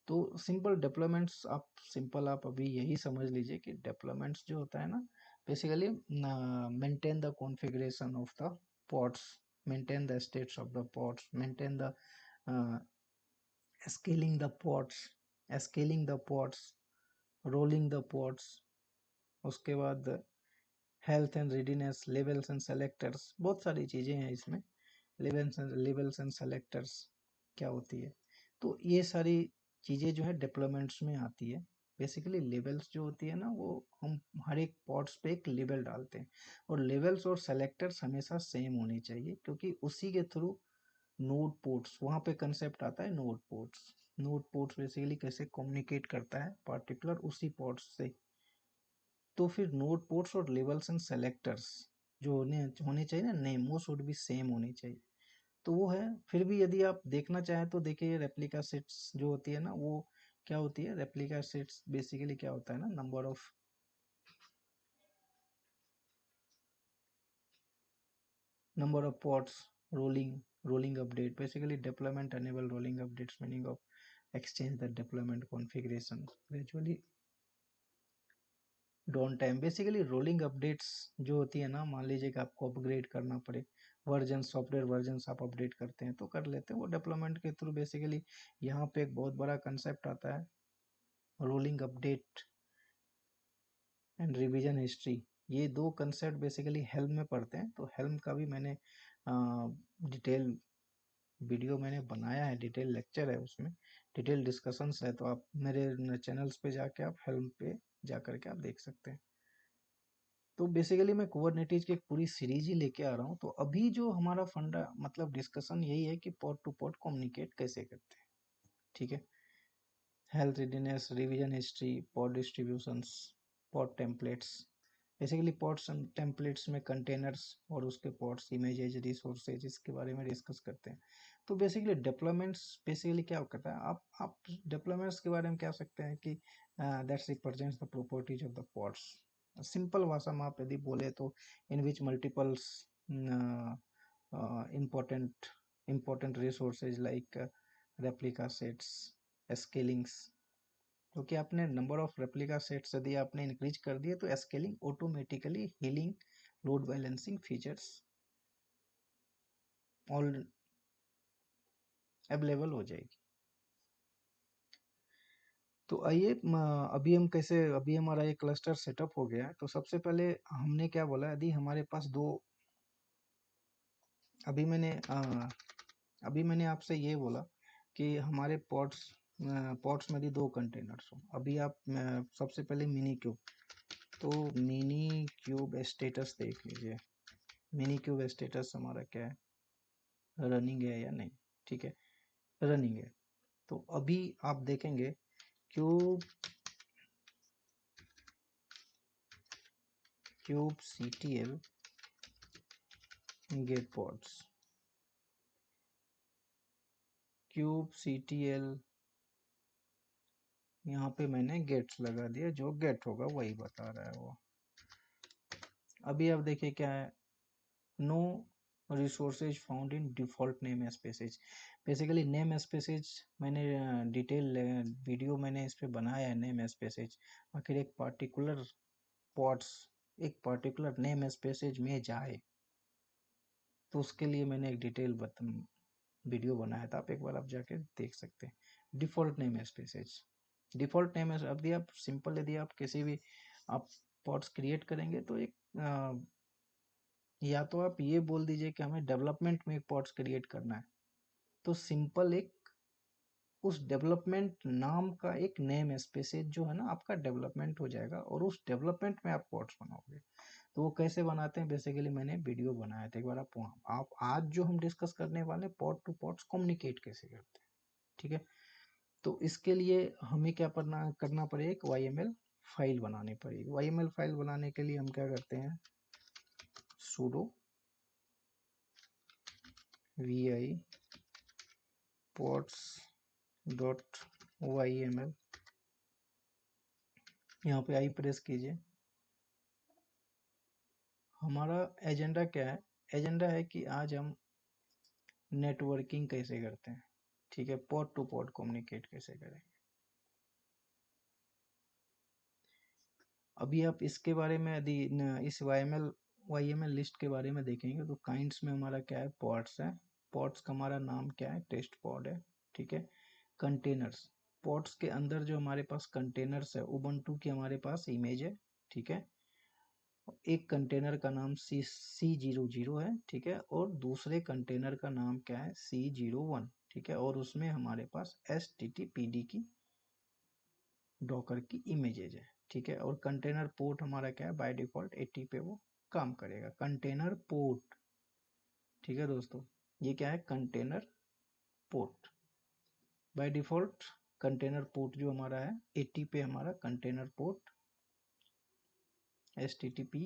Speaker 1: तो सिंपल आप अभी यही समझ लीजिए कि डेप्लॉयमेंट्स जो होता है ना, basically maintain the configuration of the pods, maintain the status of the pods, maintain the scaling the pods, rolling the pods. उसके बाद health and readiness, levels and selectors, बहुत सारी चीज़ें हैं इसमें। लेवल्स एंड सेलेक्टर्स क्या होती है, तो ये सारी चीज़ें जो है डिप्लॉयमेंट्स में आती है। बेसिकली लेवल्स जो होती है ना, वो हम हर एक पॉड्स पे एक लेवल डालते हैं, और लेवल्स और सेलेक्टर्स हमेशा सेम होने चाहिए, क्योंकि उसी के थ्रू नोड पोर्ट्स, वहाँ पे कंसेप्ट आता है नोड पोर्ट्स बेसिकली कैसे कम्युनिकेट करता है पार्टिकुलर उसी पोर्ट्स से। तो फिर नोड पोर्ट्स और लेवल्स एंड सेलेक्टर्स जो होने चाहिए ना, नेम, वो शुड भी सेम होनी चाहिए। तो वो है। फिर भी यदि आप देखना चाहें तो देखिए, रेप्लिका सेट्स जो होती है ना, वो क्या होती है, रेप्लिका सेट्स बेसिकली क्या होता है ना, number of pods, rolling update, basically deployment enable rolling updates, meaning of exchange the deployment configuration gradually down time. Basically rolling updates जो होती है ना, मान लीजिए कि आपको अपग्रेड करना पड़े, सॉफ्टवेयर वर्जन आप अपडेट करते हैं तो कर लेते हैं वो डेवलपमेंट के थ्रू। बेसिकली यहाँ पे एक बहुत बड़ा कंसेप्ट आता है, rolling update and revision history. ये दो कंसेप्ट बेसिकली हेल्म में पढ़ते हैं, तो हेल्म का भी मैंने डिटेल वीडियो मैंने बनाया है, डिटेल लेक्चर है उसमें, डिटेल डिस्कशंस है, तो आप मेरे चैनल्स पे जाके आप हेल्म पे जा करके आप देख सकते हैं। तो बेसिकली मैं कुबरनेटिज की एक पूरी सीरीज ही लेके आ रहा हूँ। तो अभी जो हमारा फंडा मतलब डिस्कशन यही है कि पॉड टू पॉड कम्युनिकेट कैसे करते हैं, ठीक है। Health readiness, revision history, pod distributions, pod templates, basically ports and templates में कंटेनर्स और उसके पोर्ट्स, इमेजेज, रिसोर्सेज, इसके बारे में डिस्कस करते हैं। तो बेसिकली डिप्लॉयमेंट्स बेसिकली क्या करता है, आप डिप्लॉयमेंट्स के बारे में क्या सकते हैं कि that's represents the properties of the ports. Simple भाषा में आप यदि बोले तो इन विच multiples important resources like replica sets, scalings, क्योंकि आपने नंबर ऑफ रेप्लिका सेट्स यदि आपने इंक्रीज कर दिए तो scaling automatically healing, load balancing features all available हो जाएगी। तो आइए अभी हमारा ये क्लस्टर सेटअप हो गया है। तो सबसे पहले हमने क्या बोला, यदि हमारे पास दो, अभी मैंने आपसे ये बोला कि हमारे पॉट्स में यदि दो कंटेनर्स हो। अभी आप सबसे पहले मिनी क्यूब, तो मिनी क्यूब स्टेटस देख लीजिए। मिनी क्यूब स्टेटस हमारा क्या है, रनिंग है या नहीं, ठीक है, रनिंग है। तो अभी आप देखेंगे kube CTL get pods, kube CTL, यहाँ पे मैंने गेट्स लगा दिया, जो गेट होगा वही बता रहा है वो। अभी आप देखिए क्या है, no resources found in default name spaces. Basically name spaces मैंने डिटेल वीडियो मैंने इस पे बनाया है, नेम स्पेसेज। आखिर एक पार्टिकुलर पॉट्स एक पर्टिकुलर नेम स्पेसेज में जाए तो उसके लिए मैंने एक डिटेल वीडियो बनाया था, आप एक बार आप जाके देख सकते हैं। Default name spaces, default name है। अब आप सिंपल यदि आप किसी भी आप पॉट्स क्रिएट करेंगे तो एक या तो आप ये बोल दीजिए कि हमें डेवलपमेंट में एक पॉट्स क्रिएट करना है, तो सिंपल एक उस डेवलपमेंट नाम का एक नेम स्पेसेज जो है ना आपका डेवलपमेंट हो जाएगा, और उस डेवलपमेंट में आप पॉट्स बनाओगे। तो वो कैसे बनाते हैं, बेसिकली मैंने वीडियो बनाया था एक बार, आप आज जो हम डिस्कस करने वाले पॉट टू पॉट्स कम्युनिकेट कैसे करते हैं, ठीक है। तो इसके लिए हमें क्या करना पड़ेगा, एक YML फाइल बनानी पड़ेगी। YML फाइल बनाने के लिए हम क्या करते हैं, sudo vi pods.yml, यहाँ पे आई प्रेस कीजिए। हमारा एजेंडा क्या है, एजेंडा है कि आज हम नेटवर्किंग कैसे करते हैं, ठीक है, पॉड टू पॉड कम्युनिकेट कैसे करें। अभी आप इसके बारे में यदि इस YML लिस्ट के बारे में देखेंगे तो काइंड्स में हमारा क्या है, पॉड्स है। पॉड्स का हमारा नाम क्या है, टेस्ट पॉड है, ठीक है। कंटेनर्स, पॉड्स के अंदर जो हमारे पास कंटेनर्स है, उबंटू की हमारे पास इमेज है, ठीक है। एक कंटेनर का नाम C00 है, ठीक है, और दूसरे कंटेनर का नाम क्या है, C01, ठीक है, और उसमें हमारे पास HTTPD की डॉकर की इमेजेज है, ठीक है। और कंटेनर पोर्ट हमारा क्या है, बाय डिफॉल्ट 80 पे वो काम करेगा, कंटेनर पोर्ट, ठीक है दोस्तों। ये क्या है, container port by default. Container port जो हमारा है 80 पे हमारा कंटेनर पोर्ट। HTTP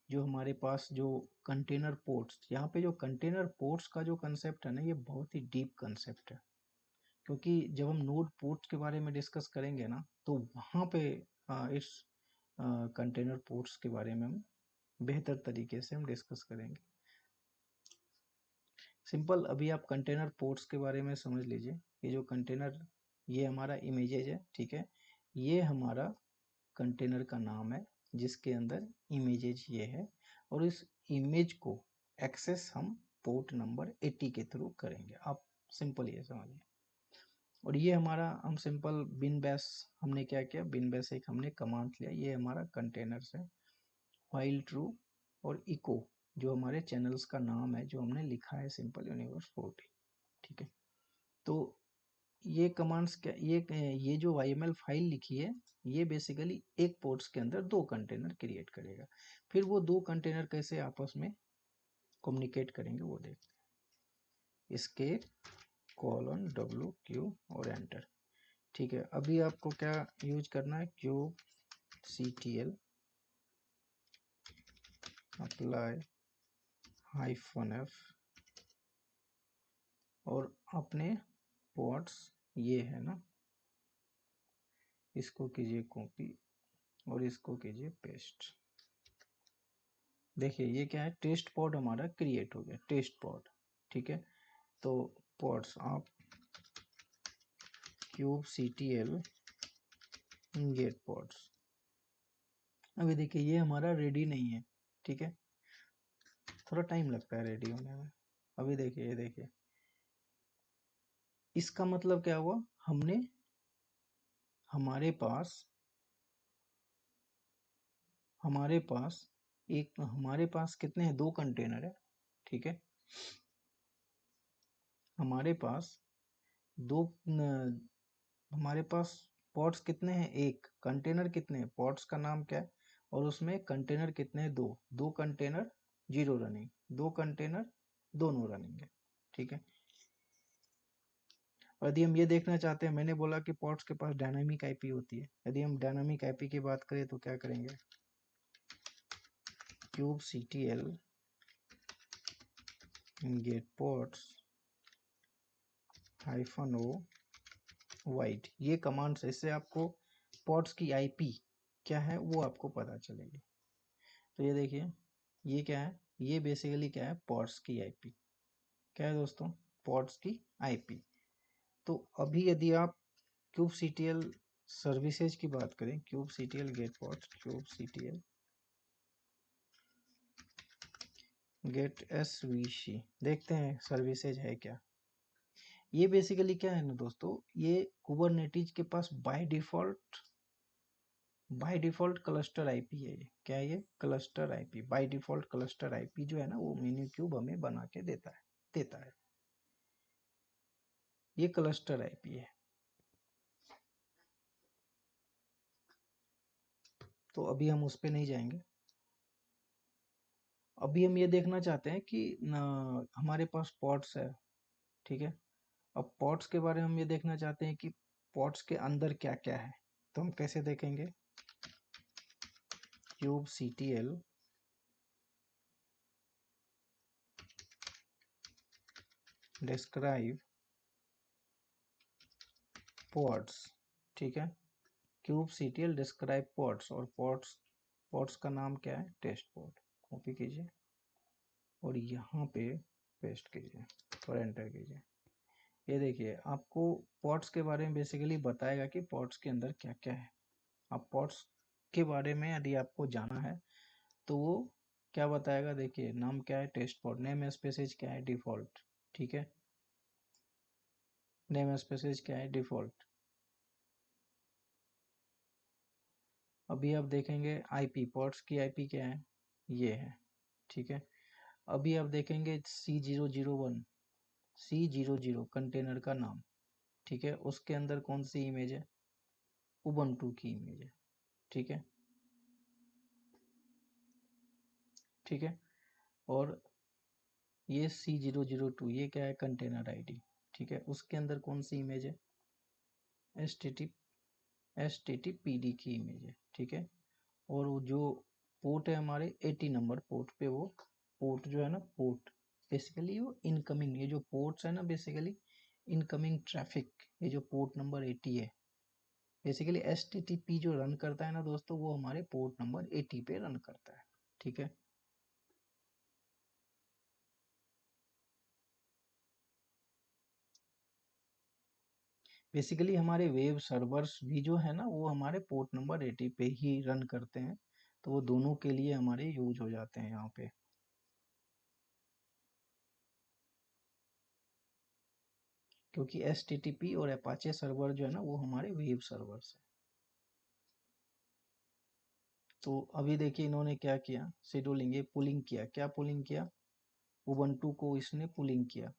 Speaker 1: जो हमारे पास जो कंटेनर पोर्ट्स, यहाँ पे जो कंटेनर पोर्ट्स का जो कंसेप्ट है ना, ये बहुत ही डीप कंसेप्ट है, क्योंकि जब हम नोड पोर्ट्स के बारे में डिस्कस करेंगे ना तो वहाँ पे इस कंटेनर पोर्ट्स के बारे में हम बेहतर तरीके से हम डिस्कस करेंगे। सिंपल अभी आप कंटेनर पोर्ट्स के बारे में समझ लीजिए। ये जो कंटेनर, ये हमारा इमेजेज है, ठीक है, ये हमारा कंटेनर का नाम है जिसके अंदर इमेजेज ये है, और इस इमेज को एक्सेस हम पोर्ट नंबर 80 के थ्रू करेंगे। आप सिंपल ये समझिए। और ये हमारा हम सिंपल बिन बैश, हमने क्या किया, बिन बैश एक हमने कमांड लिया, ये हमारा कंटेनर्स है। व्हाइल ट्रू और इको जो हमारे चैनल्स का नाम है जो हमने लिखा है, सिंपल यूनिवर्स 40, ठीक है। तो ये कमांड्स क्या, ये जो YML फाइल लिखी है, ये बेसिकली एक पोर्ट्स के अंदर दो कंटेनर क्रिएट करेगा। फिर वो दो कंटेनर कैसे आपस में कम्युनिकेट करेंगे वो देखते हैं। इसके $WQ और एंटर, ठीक है। अभी आपको क्या यूज करना है, क्यूब CTL अप्लाई -f और अपने पोर्ट्स ये है ना, इसको कीजिए कॉपी और इसको कीजिए पेस्ट। देखिए ये क्या है, टेस्ट पॉड हमारा क्रिएट हो गया, टेस्ट पॉड। ठीक है, तो पोर्ट्स आप kubectl गेट पोर्ट्स। अभी देखिए ये हमारा रेडी नहीं है, ठीक है, थोड़ा टाइम लगता है रेडी होने में। अभी देखिए, ये देखिए इसका मतलब क्या हुआ, हमने हमारे पास हमारे पास कितने हैं, 2 कंटेनर है। ठीक है, हमारे पास दो हमारे पास पॉट्स कितने हैं, एक कंटेनर कितने हैं, पॉट्स का नाम क्या है, और उसमें कंटेनर कितने हैं, 2। 2 कंटेनर 0 रनिंग, 2 कंटेनर दोनों रनिंग है। ठीक है, और यदि हम ये देखना चाहते हैं, मैंने बोला कि पॉट्स के पास डायनामिक आईपी होती है, यदि हम डायनामिक आईपी की बात करें तो क्या करेंगे, kubectl get ports -o wide, ये कमांड से इससे आपको पॉट्स की आईपी क्या है वो आपको पता चलेगी। तो ये देखिए ये क्या है, ये बेसिकली क्या है, पॉट्स की आईपी। क्या है दोस्तों, पॉट्स की आईपी। तो अभी यदि आप kubectl सर्विसेज की बात करें, kubectl get pods, kubectl get svc, देखते हैं सर्विसेज है क्या। ये बेसिकली क्या है ना दोस्तों, ये कुबरनेटिज के पास बाय डिफॉल्ट क्लस्टर आईपी है। ये क्या है, ये cluster IP, by default cluster IP जो है ना वो मिनीक्यूब हमें बना के देता है। ये क्लस्टर आईपी है। तो अभी हम उस पर नहीं जाएंगे। अभी हम ये देखना चाहते हैं कि हमारे पास पॉट्स है। ठीक है, अब पॉट्स के बारे में हम ये देखना चाहते हैं कि पॉट्स के अंदर क्या क्या है। तो हम कैसे देखेंगे, kubectl डिस्क्राइब पॉट्स। ठीक है, kubectl डिस्क्राइब पॉट्स, और पॉट्स का नाम क्या है, टेस्ट पॉट। कॉपी कीजिए और यहाँ पे पेस्ट कीजिए और एंटर कीजिए। ये देखिए आपको पॉट्स के बारे में बेसिकली बताएगा कि पॉट्स के अंदर क्या क्या है। अब पॉट्स के बारे में यदि आपको जाना है तो वो क्या बताएगा, देखिए नाम क्या है, टेस्ट पॉट, नेम स्पेसेज क्या है, डिफॉल्ट। ठीक है, नेम स्पेसेज क्या है, डिफॉल्ट। अभी आप देखेंगे आईपी, पॉट्स की आईपी क्या है, ये है। ठीक है, अभी आप देखेंगे C001 कंटेनर का नाम। ठीक है, उसके अंदर कौन सी इमेज है, उबंटू की इमेज है। ठीक है, ठीक है, और ये C002 ये क्या है, कंटेनर आईडी। ठीक है, उसके अंदर कौन सी इमेज है, HTTPD की इमेज है। ठीक है, और वो जो पोर्ट है हमारे 80 नंबर पोर्ट पे, वो पोर्ट जो है ना, पोर्ट बेसिकली वो इनकमिंग, ये जो पोर्ट्स है ना बेसिकली इनकमिंग ट्रैफिक, ये जो पोर्ट नंबर 80 है, बेसिकली HTTP जो रन करता है ना दोस्तों, वो हमारे पोर्ट नंबर 80 पे रन करता है। ठीक है, बेसिकली हमारे वेब सर्वर्स भी जो है ना वो हमारे पोर्ट नंबर 80 पे ही रन करते हैं। तो वो दोनों के लिए हमारे यूज हो जाते हैं यहाँ पे, क्योंकि HTTP और अपाचे सर्वर जो है ना वो हमारे वेब सर्वर्स है। तो अभी देखिए इन्होंने क्या किया, शेड्यूलिंग, ये पुलिंग किया, क्या पुलिंग किया, उबंटू को इसने पुलिंग किया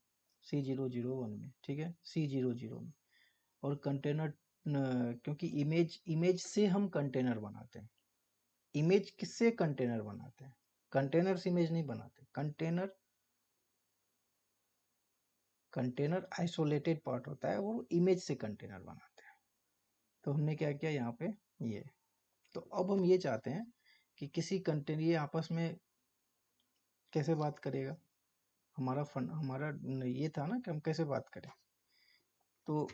Speaker 1: C001 में। ठीक है, C00 में, और कंटेनर, क्योंकि इमेज से हम कंटेनर बनाते हैं। इमेज किससे कंटेनर बनाते हैं, कंटेनर से इमेज नहीं बनाते। कंटेनर आइसोलेटेड पार्ट होता है, वो इमेज से कंटेनर बनाते हैं। तो हमने क्या किया यहाँ पे, ये। तो अब हम ये चाहते हैं कि किसी कंटेनर, ये आपस में कैसे बात करेगा? हमारा ये था ना कि हम कैसे बात करें। तो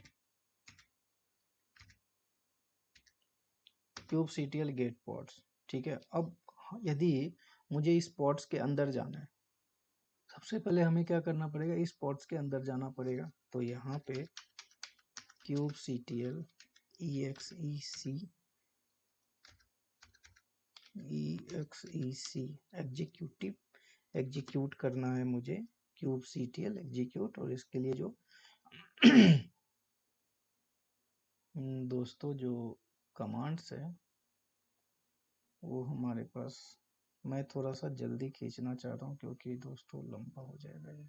Speaker 1: क्यूब सीटीएल गेट पोर्ट्स, ठीक है। अब यदि मुझे इस पोर्ट्स के अंदर जाना है, सबसे पहले हमें क्या करना पड़ेगा, इस पोर्ट्स के अंदर जाना पड़ेगा। तो यहाँ पे क्यूब सीटीएल EXEC एग्जीक्यूट करना है मुझे, क्यूब सीटीएल एग्जीक्यूट। और इसके लिए जो दोस्तों जो कमांड्स है वो हमारे पास, मैं थोड़ा सा जल्दी खींचना चाह रहा हूँ क्योंकि दोस्तों लंबा हो जाएगा ये।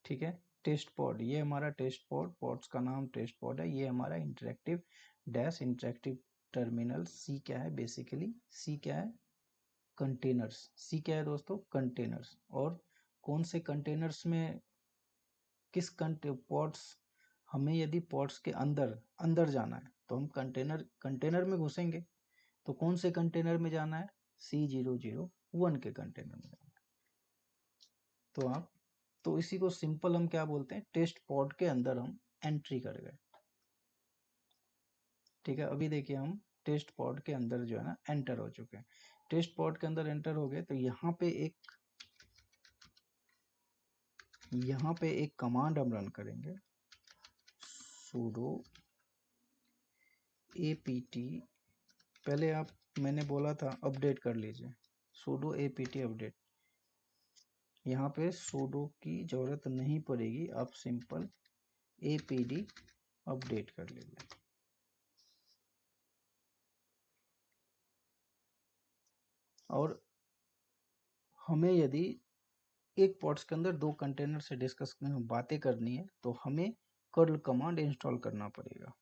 Speaker 1: ठीक है, टेस्ट पॉड, ये हमारा टेस्ट पॉड, पॉड्स का नाम टेस्ट पॉड है। ये हमारा इंटरेक्टिव डैश इंटरेक्टिव टर्मिनल। सी क्या है बेसिकली, सी क्या है, कंटेनर्स। सी क्या है दोस्तों, कंटेनर्स। और कौन से कंटेनर्स में, किस पॉड्स, हमें यदि पॉड्स के अंदर अंदर जाना है तो हम कंटेनर में घुसेंगे। तो कौन से कंटेनर में जाना है, C001 के कंटेनर में जाना है। तो आप, तो इसी को सिंपल हम क्या बोलते हैं, टेस्ट पॉड के अंदर हम एंट्री कर गए। ठीक है, अभी देखिए हम टेस्ट पॉड के अंदर जो है ना एंटर हो चुके हैं। टेस्ट पॉड के अंदर एंटर हो गए तो यहाँ पे एक कमांड हम रन करेंगे, sudo apt। पहले आप, मैंने बोला था अपडेट कर लीजिए, sudo apt अपडेट। यहाँ पे sudo की जरूरत नहीं पड़ेगी, आप सिंपल apd अपडेट कर लीजिए। और हमें यदि एक पॉड्स के अंदर दो कंटेनर से डिस्कस बातें करनी है तो हमें कर्ल कमांड इंस्टॉल करना पड़ेगा,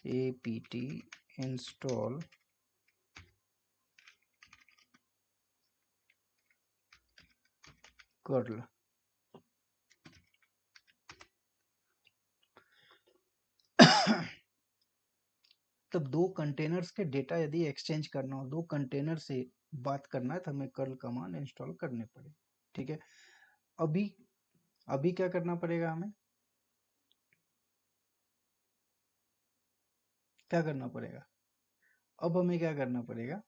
Speaker 1: apt इंस्टॉल कर्ल। तब दो कंटेनर्स के डेटा यदि एक्सचेंज करना हो, दो कंटेनर से बात करना है तो हमें कर्ल कमांड इंस्टॉल करने पड़े। ठीक है, अभी अभी क्या करना पड़ेगा, हमें क्या करना पड़ेगा, अब हमें क्या करना पड़ेगा,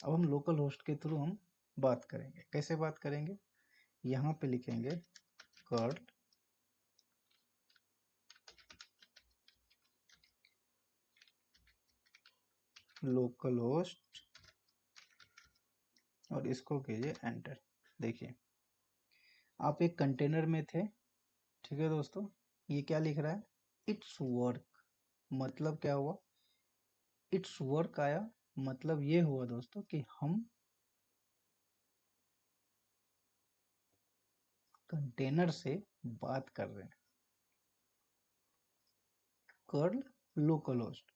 Speaker 1: अब हम लोकल होस्ट के थ्रू हम बात करेंगे। कैसे बात करेंगे, यहाँ पे लिखेंगे कर्ल लोकल होस्ट और इसको कीजिए एंटर। देखिए आप एक कंटेनर में थे, ठीक है दोस्तों, ये क्या लिख रहा है, इट्स वर्क। मतलब क्या हुआ, इट्स वर्क आया, मतलब ये हुआ दोस्तों कि हम कंटेनर से बात कर रहे हैं। कर्ल लोकल होस्ट,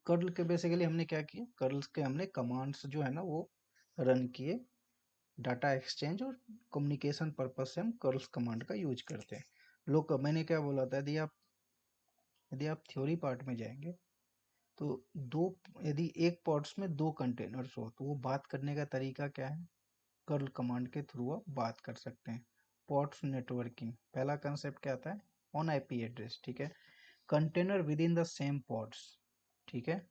Speaker 1: कर्ल के बेसिकली हमने क्या किया, कर्ल्स के हमने कमांड्स जो है ना वो रन किए, डाटा एक्सचेंज और कम्युनिकेशन पर्पज से हम कर्ल्स कमांड का यूज करते हैं। लोकल, मैंने क्या बोला था, यदि आप थ्योरी पार्ट में जाएंगे तो दो, यदि एक पॉड्स में दो कंटेनर्स हो तो वो बात करने का तरीका क्या है, कर्ल कमांड के थ्रू आप बात कर सकते हैं। पॉड्स नेटवर्किंग, पहला कंसेप्ट क्या आता है, ऑन आईपी एड्रेस। ठीक है, container with in the same pods, ठीक है,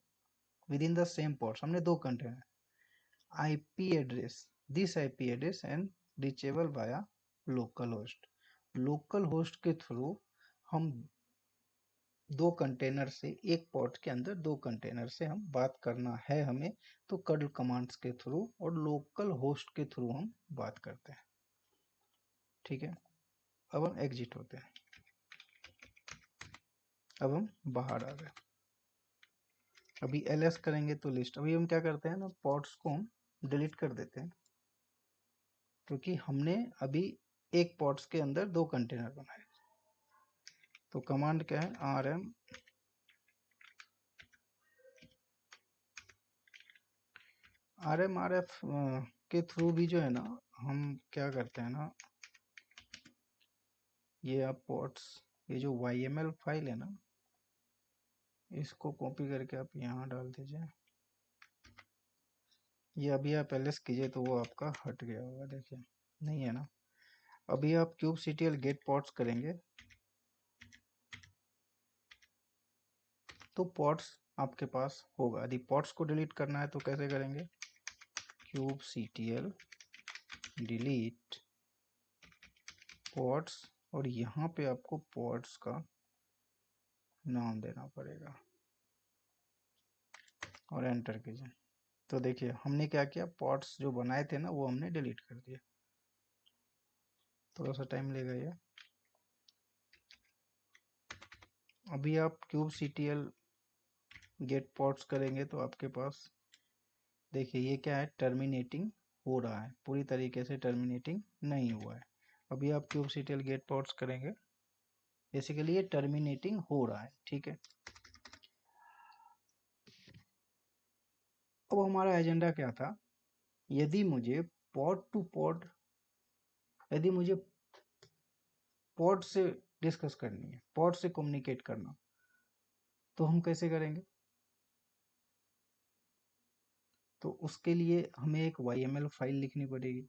Speaker 1: with in the same pods, हमने दो container, IP address, this IP address and reachable via local host. Local host के थ्रू हम दो कंटेनर से, एक पॉड के अंदर दो कंटेनर से हम बात करना है हमें, तो कर्ल कमांड्स के थ्रू और लोकल होस्ट के थ्रू हम बात करते हैं। ठीक है, अब हम एग्जिट होते हैं, अब हम बाहर आ गए। अभी ls करेंगे तो लिस्ट, अभी हम क्या करते हैं ना, पॉड्स को हम डिलीट कर देते हैं क्योंकि हमने अभी एक पॉड्स के अंदर दो कंटेनर बनाए। तो कमांड क्या है, rmrf के थ्रू भी जो है ना हम क्या करते हैं ना, ये आप पॉड्स, ये जो YML फाइल है ना, इसको कॉपी करके आप यहाँ डाल दीजिए। ये अभी आप एलएस कीजिए तो वो आपका हट गया होगा, देखिए नहीं है ना। अभी आप kubectl गेट पॉट्स करेंगे तो पॉट्स आपके पास होगा। यदि पॉट्स को डिलीट करना है तो कैसे करेंगे, kubectl डिलीट पॉट्स, और यहाँ पे आपको पॉट्स का नाम देना पड़ेगा और एंटर कीजिए। तो देखिए हमने क्या किया, पॉट्स जो बनाए थे ना वो हमने डिलीट कर दिया। थोड़ा सा टाइम लेगा ये। अभी आप kubectl गेट पॉट्स करेंगे तो आपके पास देखिए ये क्या है, टर्मिनेटिंग हो रहा है, पूरी तरीके से टर्मिनेटिंग नहीं हुआ है। अभी आप kubectl गेट पॉट्स करेंगे, बेसिकली ये टर्मिनेटिंग हो रहा है, ठीक है। अब हमारा एजेंडा क्या था, यदि मुझे पॉड टू पॉड, यदि मुझे पॉड से डिस्कस करनी है, पॉड से कम्युनिकेट करना, तो हम कैसे करेंगे। तो उसके लिए हमें एक YML फाइल लिखनी पड़ेगी,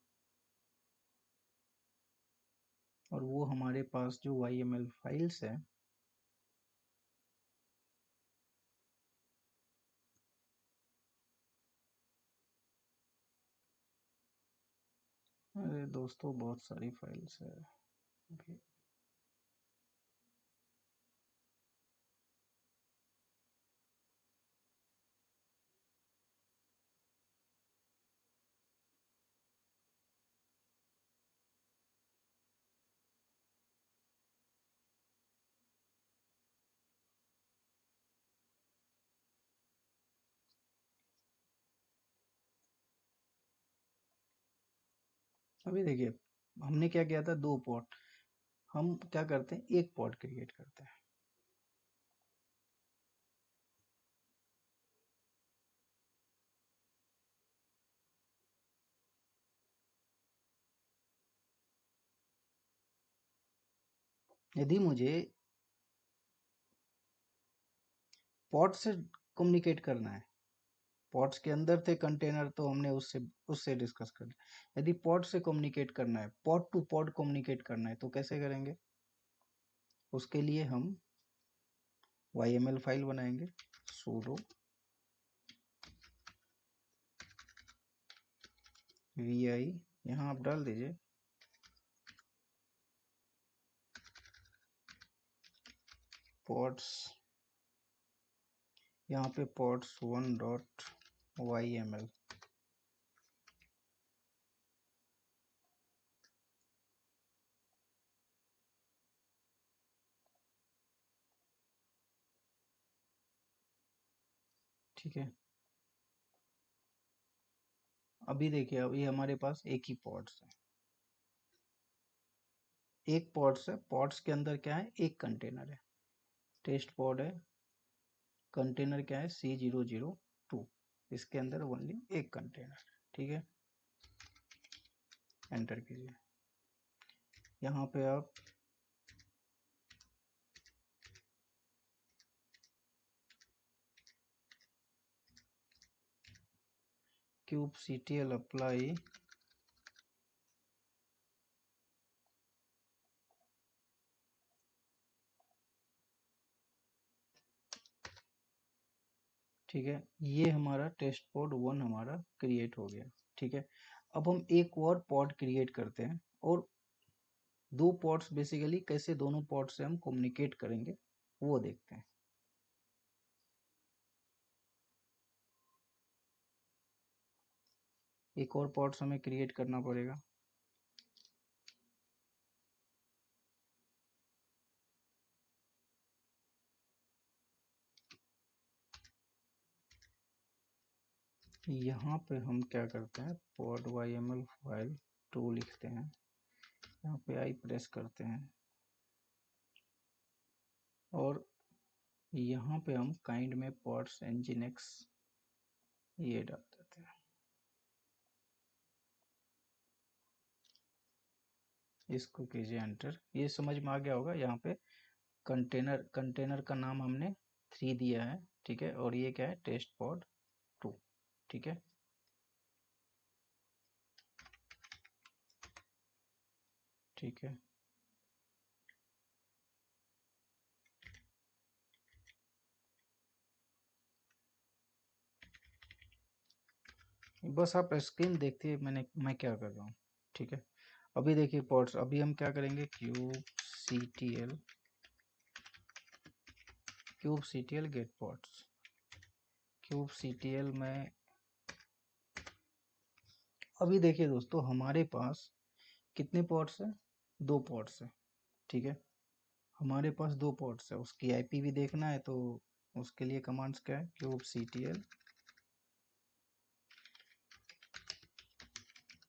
Speaker 1: और वो हमारे पास जो YML फाइल्स है, अरे दोस्तों बहुत सारी फाइल्स है अभी। अभी देखिए हमने क्या किया था, दो पॉड, हम क्या करते हैं, एक पॉड क्रिएट करते हैं। यदि मुझे पॉड से कम्युनिकेट करना है, पॉड्स के अंदर थे कंटेनर तो हमने उससे उससे डिस्कस कर लिया। यदि पॉड से कम्युनिकेट करना है, पॉड टू पॉड कम्युनिकेट करना है, तो कैसे करेंगे। उसके लिए हम YML फाइल बनाएंगे, sudo vi, यहाँ आप डाल दीजिए pods, यहाँ पे pods1.yml, ठीक है। अभी देखिए अभी हमारे पास एक ही पॉड्स है, एक पॉड्स है, पॉड्स के अंदर क्या है, एक कंटेनर है, टेस्ट पॉड है, कंटेनर क्या है C002, इसके अंदर ओनली एक कंटेनर, ठीक है। एंटर कीजिए। यहाँ पे आप kubectl अप्लाई ठीक है, ये हमारा टेस्ट पॉड 1 हमारा क्रिएट हो गया, ठीक है। अब हम एक और पॉड क्रिएट करते हैं, और दो पॉड्स बेसिकली कैसे दोनों पॉड से हम कम्युनिकेट करेंगे वो देखते हैं। एक और पॉड्स हमें क्रिएट करना पड़ेगा, यहाँ पे हम क्या करते हैं, pod YML फाइल 2 लिखते हैं, यहाँ पे आई प्रेस करते हैं, और यहाँ पे हम काइंड में pods nginx ये डाल देते हैं। इसको कीजिए एंटर। ये समझ में आ गया होगा, यहाँ पे कंटेनर का नाम हमने 3 दिया है, ठीक है, और ये क्या है, टेस्ट पॉड 2, ठीक है। ठीक है, बस आप स्क्रीन देखते मैं क्या कर रहा हूँ, ठीक है। अभी देखिए पॉड्स, अभी हम क्या करेंगे, kube C T L get pods, kube C T L में। अभी देखिए दोस्तों, हमारे पास कितने पॉड्स हैं, 2 पॉड्स हैं, ठीक है। हमारे पास 2 पॉड्स है, उसकी आईपी भी देखना है, तो उसके लिए कमांड्स क्या है, kube C T L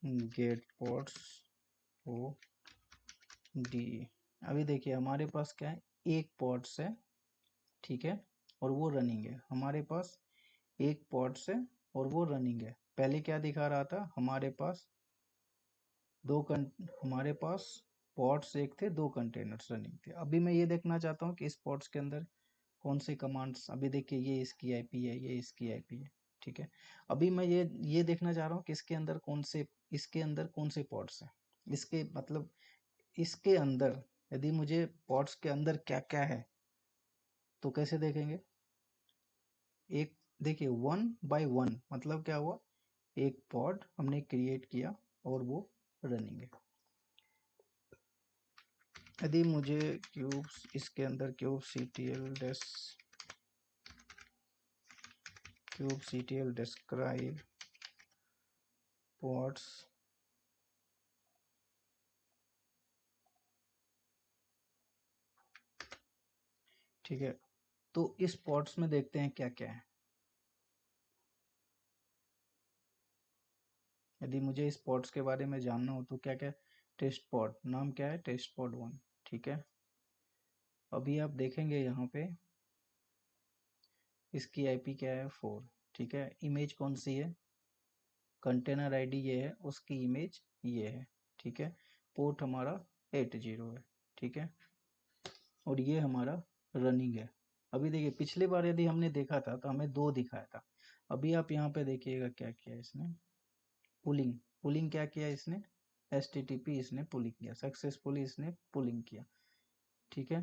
Speaker 1: get pods O D. अभी देखिए हमारे पास क्या है, एक पॉड्स है, ठीक है, और वो रनिंग है। हमारे पास एक पॉड्स है और वो रनिंग है। पहले क्या दिखा रहा था, हमारे पास पॉड्स एक थे, 2 कंटेनर्स रनिंग थे। अभी मैं ये देखना चाहता हूँ कि इस पॉड्स के अंदर कौन से कमांड्स, अभी देखिए ये इसकी आईपी है, ये इसकी आईपी है, ठीक है। अभी मैं ये देखना चाह रहा हूँ कि इसके अंदर कौन से पॉड्स हैं, इसके मतलब इसके अंदर, यदि मुझे पॉड्स के अंदर क्या क्या है तो कैसे देखेंगे, एक देखिए 1 by 1 मतलब क्या हुआ, एक पॉड हमने क्रिएट किया और वो रनिंग है। यदि मुझे इसके अंदर kube C T L describe pods, ठीक है, तो इस पॉड्स में देखते हैं क्या क्या है। यदि मुझे इस पॉड्स के बारे में जानना हो तो क्या क्या, टेस्ट पॉड, नाम क्या है, टेस्ट पॉड 1, ठीक है। अभी आप देखेंगे यहाँ पे इसकी आईपी क्या है, 4, ठीक है। इमेज कौन सी है, कंटेनर आईडी ये है, उसकी इमेज ये है, ठीक है। पोर्ट हमारा 80 है, ठीक है, और ये हमारा रनिंग है। अभी देखिए पिछली बार यदि हमने देखा था तो हमें 2 दिखाया था। अभी आप यहाँ पे देखिएगा क्या किया इसने, पुलिंग, पुलिंग क्या किया इसने, HTTP इसने पुलिंग किया, सक्सेसफुली इसने पुलिंग किया, ठीक है।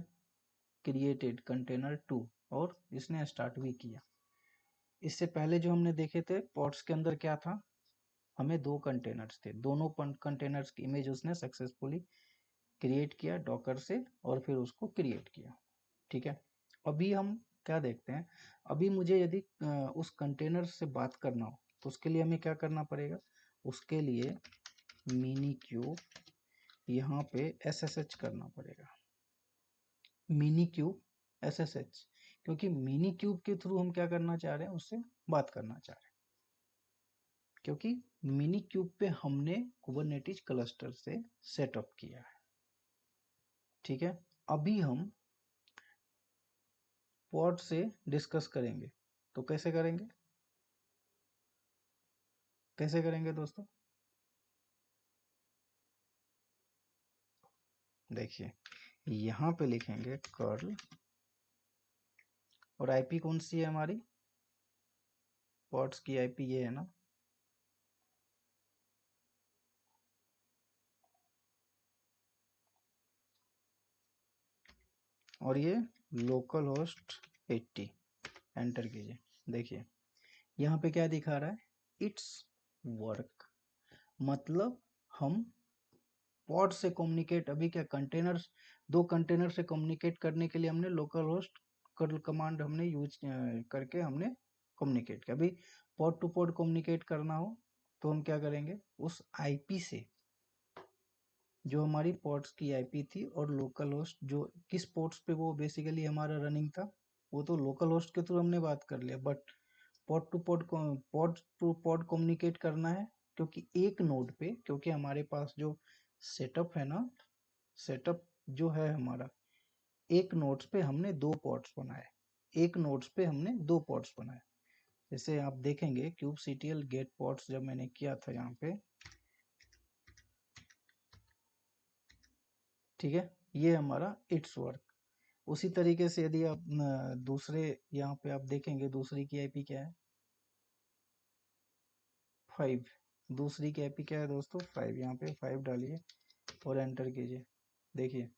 Speaker 1: क्रिएटेड कंटेनर 2 और इसने स्टार्ट भी किया। इससे पहले जो हमने देखे थे पॉड्स के अंदर क्या था, हमें 2 कंटेनर्स थे, दोनों कंटेनर्स की इमेज उसने सक्सेसफुली क्रिएट किया डॉकर से और फिर उसको क्रिएट किया, ठीक है। अभी हम क्या देखते हैं, अभी मुझे यदि उस कंटेनर से बात करना हो तो उसके लिए हमें क्या करना पड़ेगा, उसके लिए मिनी क्यूब यहाँ पे SSH करना पड़ेगा, मिनी क्यूब SSH, क्योंकि मिनी क्यूब के थ्रू हम क्या करना चाह रहे हैं, उससे बात करना चाह रहे हैं, क्योंकि मिनी क्यूब पे हमने कुबरनेटिस क्लस्टर से सेटअप किया है, ठीक है। अभी हम पॉड से डिस्कस करेंगे, तो कैसे करेंगे दोस्तों, देखिए यहाँ पे लिखेंगे कर्ल, और आईपी कौन सी है हमारी, पॉड्स की आईपी ये है ना, और ये लोकल होस्ट 80, एंटर कीजिए। देखिए यहाँ पे क्या दिखा रहा है, इट्स वर्क, मतलब हम पॉड से कम्युनिकेट, अभी क्या कंटेनर्स, 2 कंटेनर से कम्युनिकेट करने के लिए हमने लोकल होस्ट कर्ल कमांड हमने यूज करके हमने कम्युनिकेट किया। अभी पॉड टू पॉड कम्युनिकेट करना हो तो हम क्या करेंगे, उस आईपी से, जो हमारी पॉड्स की आईपी थी, और लोकल होस्ट जो किस पोर्ट्स पे वो बेसिकली हमारा रनिंग था, वो तो लोकल होस्ट के थ्रू हमने बात कर लिया, but pod to pod communicate करना है, क्योंकि एक नोड पे, क्योंकि हमारे पास जो सेटअप है ना, सेटअप जो है हमारा, एक नोड्स पे हमने 2 पॉड्स बनाए, एक नोड्स पे हमने 2 पॉड्स बनाए। जैसे आप देखेंगे kubectl गेट पॉड्स जब मैंने किया था यहाँ पे, ठीक है, ये हमारा इट्स वर्क, उसी तरीके से यदि आप दूसरे यहाँ पे आप देखेंगे दूसरी की आईपी क्या है 5। दूसरी की आईपी क्या है दोस्तों 5। यहाँ पे 5 डालिए और एंटर कीजिए। देखिए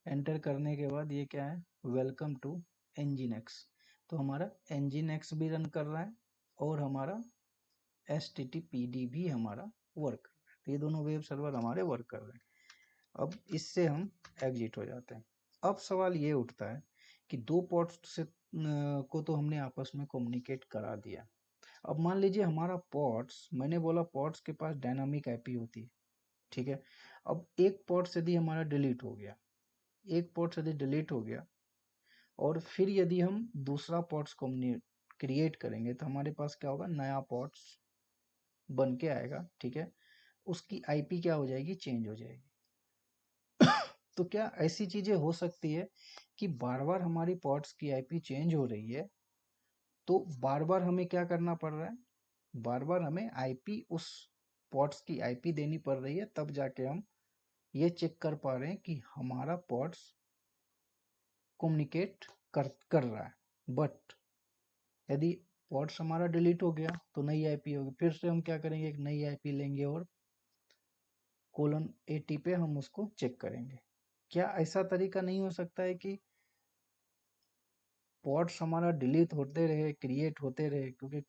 Speaker 1: एंटर करने के बाद ये क्या है वेलकम टू nginx। तो हमारा nginx भी रन कर रहा है और हमारा httpd भी हमारा वर्क कर रहा है। तो ये दोनों वेब सर्वर हमारे वर्क कर रहे हैं। अब इससे हम एग्जिट हो जाते हैं। अब सवाल ये उठता है कि दो पोर्ट्स से को तो हमने आपस में कम्युनिकेट करा दिया। अब मान लीजिए हमारा पोर्ट्स, मैंने बोला पोर्ट्स के पास डायनामिक आईपी होती है, ठीक है। अब एक पोर्ट्स यदि हमारा डिलीट हो गया, एक पोर्ट्स यदि डिलीट हो गया और फिर यदि हम दूसरा पोर्ट्स क्रिएट करेंगे तो हमारे पास क्या होगा नया पोर्ट्स बन के आएगा, ठीक है। उसकी आईपी क्या हो जाएगी चेंज हो जाएगी। तो क्या ऐसी चीजें हो सकती है कि बार बार हमारी पोर्ट्स की आईपी चेंज हो रही है, तो बार बार हमें क्या करना पड़ रहा है, बार बार हमें आईपी उस पोर्ट्स की आईपी देनी पड़ रही है, तब जाके हम ये चेक कर पा रहे हैं कि हमारा पोर्ट्स कम्युनिकेट कर रहा है। बट यदि पोर्ट्स हमारा डिलीट हो गया तो नई आईपी होगी, फिर से हम क्या करेंगे एक नई आईपी लेंगे और :80 पे हम उसको चेक करेंगे। क्या ऐसा तरीका नहीं हो सकता है कि पोर्ट्स हमारा डिलीट होते रहे क्रिएट होते रहे, क्योंकि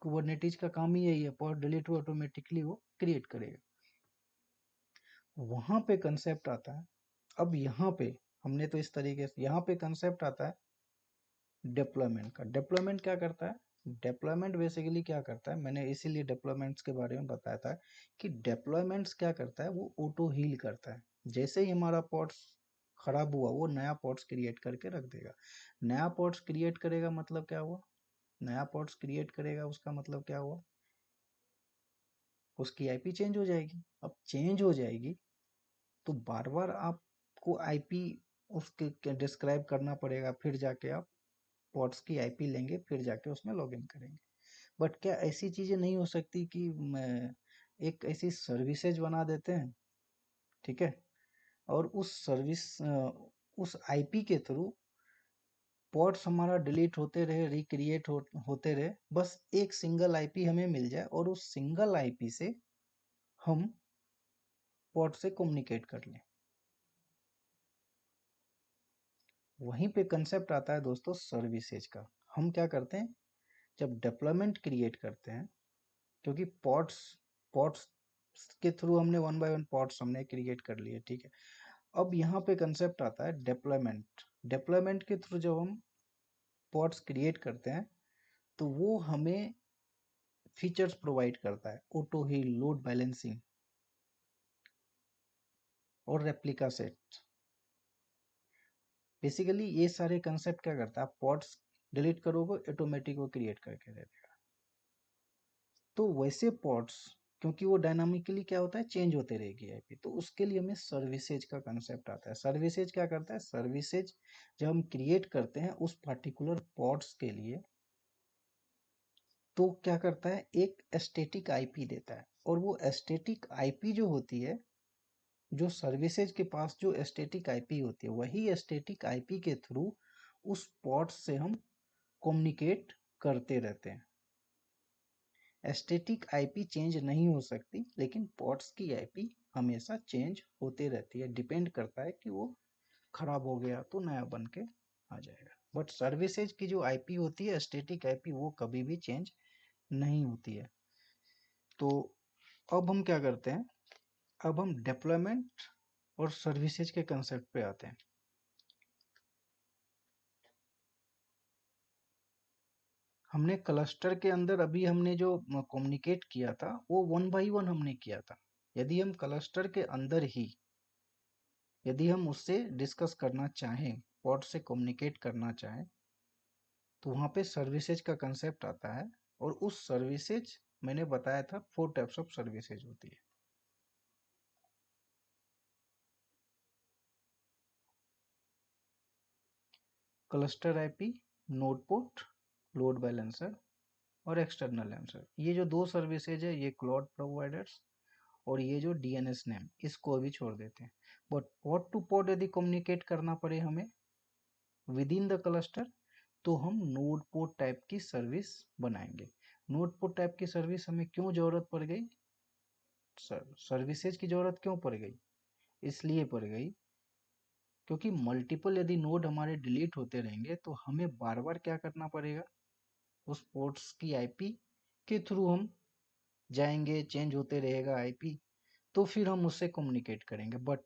Speaker 1: कुबरनेटिस का काम ही यही है, पोर्ट डिलीट हुआ ऑटोमेटिकली वो क्रिएट करेगा। वहां पे कंसेप्ट आता है। अब यहाँ पे हमने तो इस तरीके से, यहाँ पे कंसेप्ट आता है डिप्लॉयमेंट का। डिप्लॉयमेंट क्या करता है, डिप्लॉयमेंट बेसिकली क्या करता है, मैंने इसीलिए डिप्लॉयमेंट्स के बारे में बताया था कि डिप्लॉयमेंट्स क्या करता है, वो ऑटो हील करता है। जैसे ही हमारा पोर्ट्स खराब हुआ वो नया पोर्ट्स क्रिएट करके रख देगा। नया पोर्ट्स क्रिएट करेगा मतलब क्या हुआ, नया पोर्ट्स क्रिएट करेगा उसका मतलब क्या हुआ, उसकी आईपी चेंज हो जाएगी। अब चेंज हो जाएगी तो बार बार आपको आईपी उसके डिस्क्राइब करना पड़ेगा, फिर जाके आप पोर्ट्स की आईपी लेंगे, फिर जाके उसमें लॉगिन करेंगे। बट क्या ऐसी चीजें नहीं हो सकती कि एक ऐसी सर्विसेज बना देते हैं, ठीक है, और उस आईपी के थ्रू पोर्ट्स हमारा डिलीट होते रहे रिक्रिएट होते रहे, बस एक सिंगल आईपी हमें मिल जाए और उस सिंगल आईपी से हम पोर्ट से कम्युनिकेट कर लें। वहीं पे कंसेप्ट आता है दोस्तों सर्विसेज का। हम क्या करते हैं जब डेप्लॉयमेंट क्रिएट करते हैं, क्योंकि पॉड्स पॉड्स के थ्रू हमने वन बाय वन पॉड्स हमने क्रिएट कर लिए, ठीक है। अब यहाँ पे कंसेप्ट आता है डेप्लॉयमेंट। डेप्लॉयमेंट के थ्रू जब हम पॉड्स क्रिएट करते हैं तो वो हमें फीचर्स प्रोवाइड करता है, ऑटो हील, लोड बैलेंसिंग और रेप्लिका सेट। बेसिकली ये सारे कंसेप्ट क्या करता है, आप पॉड्स डिलीट करोगे ऑटोमेटिक वो क्रिएट करके दे देगा। तो वैसे पॉड्स क्योंकि वो डायनामिकली क्या होता है चेंज होते रहेगी आईपी, तो उसके लिए हमें सर्विसेज का कंसेप्ट आता है। सर्विसेज क्या करता है, सर्विसेज जब हम क्रिएट करते हैं उस पर्टिकुलर पॉड्स के लिए, तो क्या करता है एक स्टैटिक आईपी देता है, और वो स्टैटिक आईपी जो होती है, जो सर्विसेज के पास जो स्टैटिक आईपी होती है, वही स्टैटिक आईपी के थ्रू उस पॉड्स से हम कम्युनिकेट करते रहते हैं। स्टैटिक आईपी चेंज नहीं हो सकती, लेकिन पोर्ट्स की आईपी हमेशा चेंज होते रहती है। डिपेंड करता है कि वो खराब हो गया तो नया बन के आ जाएगा। बट सर्विसेज की जो आईपी होती है स्टैटिक आईपी, वो कभी भी चेंज नहीं होती है। तो अब हम क्या करते हैं, अब हम डिप्लॉयमेंट और सर्विसेज के कंसेप्ट पे आते हैं। हमने क्लस्टर के अंदर अभी हमने जो कम्युनिकेट किया था वो वन बाई वन हमने किया था। यदि हम क्लस्टर के अंदर ही यदि हम उससे डिस्कस करना चाहें, पॉड से कम्युनिकेट करना चाहें, तो वहाँ पे सर्विसेज का कंसेप्ट आता है। और उस सर्विसेज मैंने बताया था 4 टाइप्स ऑफ सर्विसेज होती है। Cluster IP, node port, load balancer और एक्सटर्नल आंसर। ये जो दो सर्विसेज है ये क्लाउड प्रोवाइडर्स, और ये जो डीएनएस नेम इसको अभी छोड़ देते हैं। बट पॉड टू पॉड यदि कम्युनिकेट करना पड़े हमें विद इन द क्लस्टर, तो हम नोड पोर्ट टाइप की सर्विस बनाएंगे। नोड पोर्ट टाइप की सर्विस हमें क्यों जरूरत पड़ गई, सर्विसेज की जरूरत क्यों पड़ गई, इसलिए पड़ गई क्योंकि मल्टीपल यदि नोड हमारे डिलीट होते रहेंगे तो हमें बार बार क्या करना पड़ेगा, उस पोर्ट्स की आईपी के थ्रू हम जाएंगे, चेंज होते रहेगा आईपी, तो फिर हम उससे कम्युनिकेट करेंगे। बट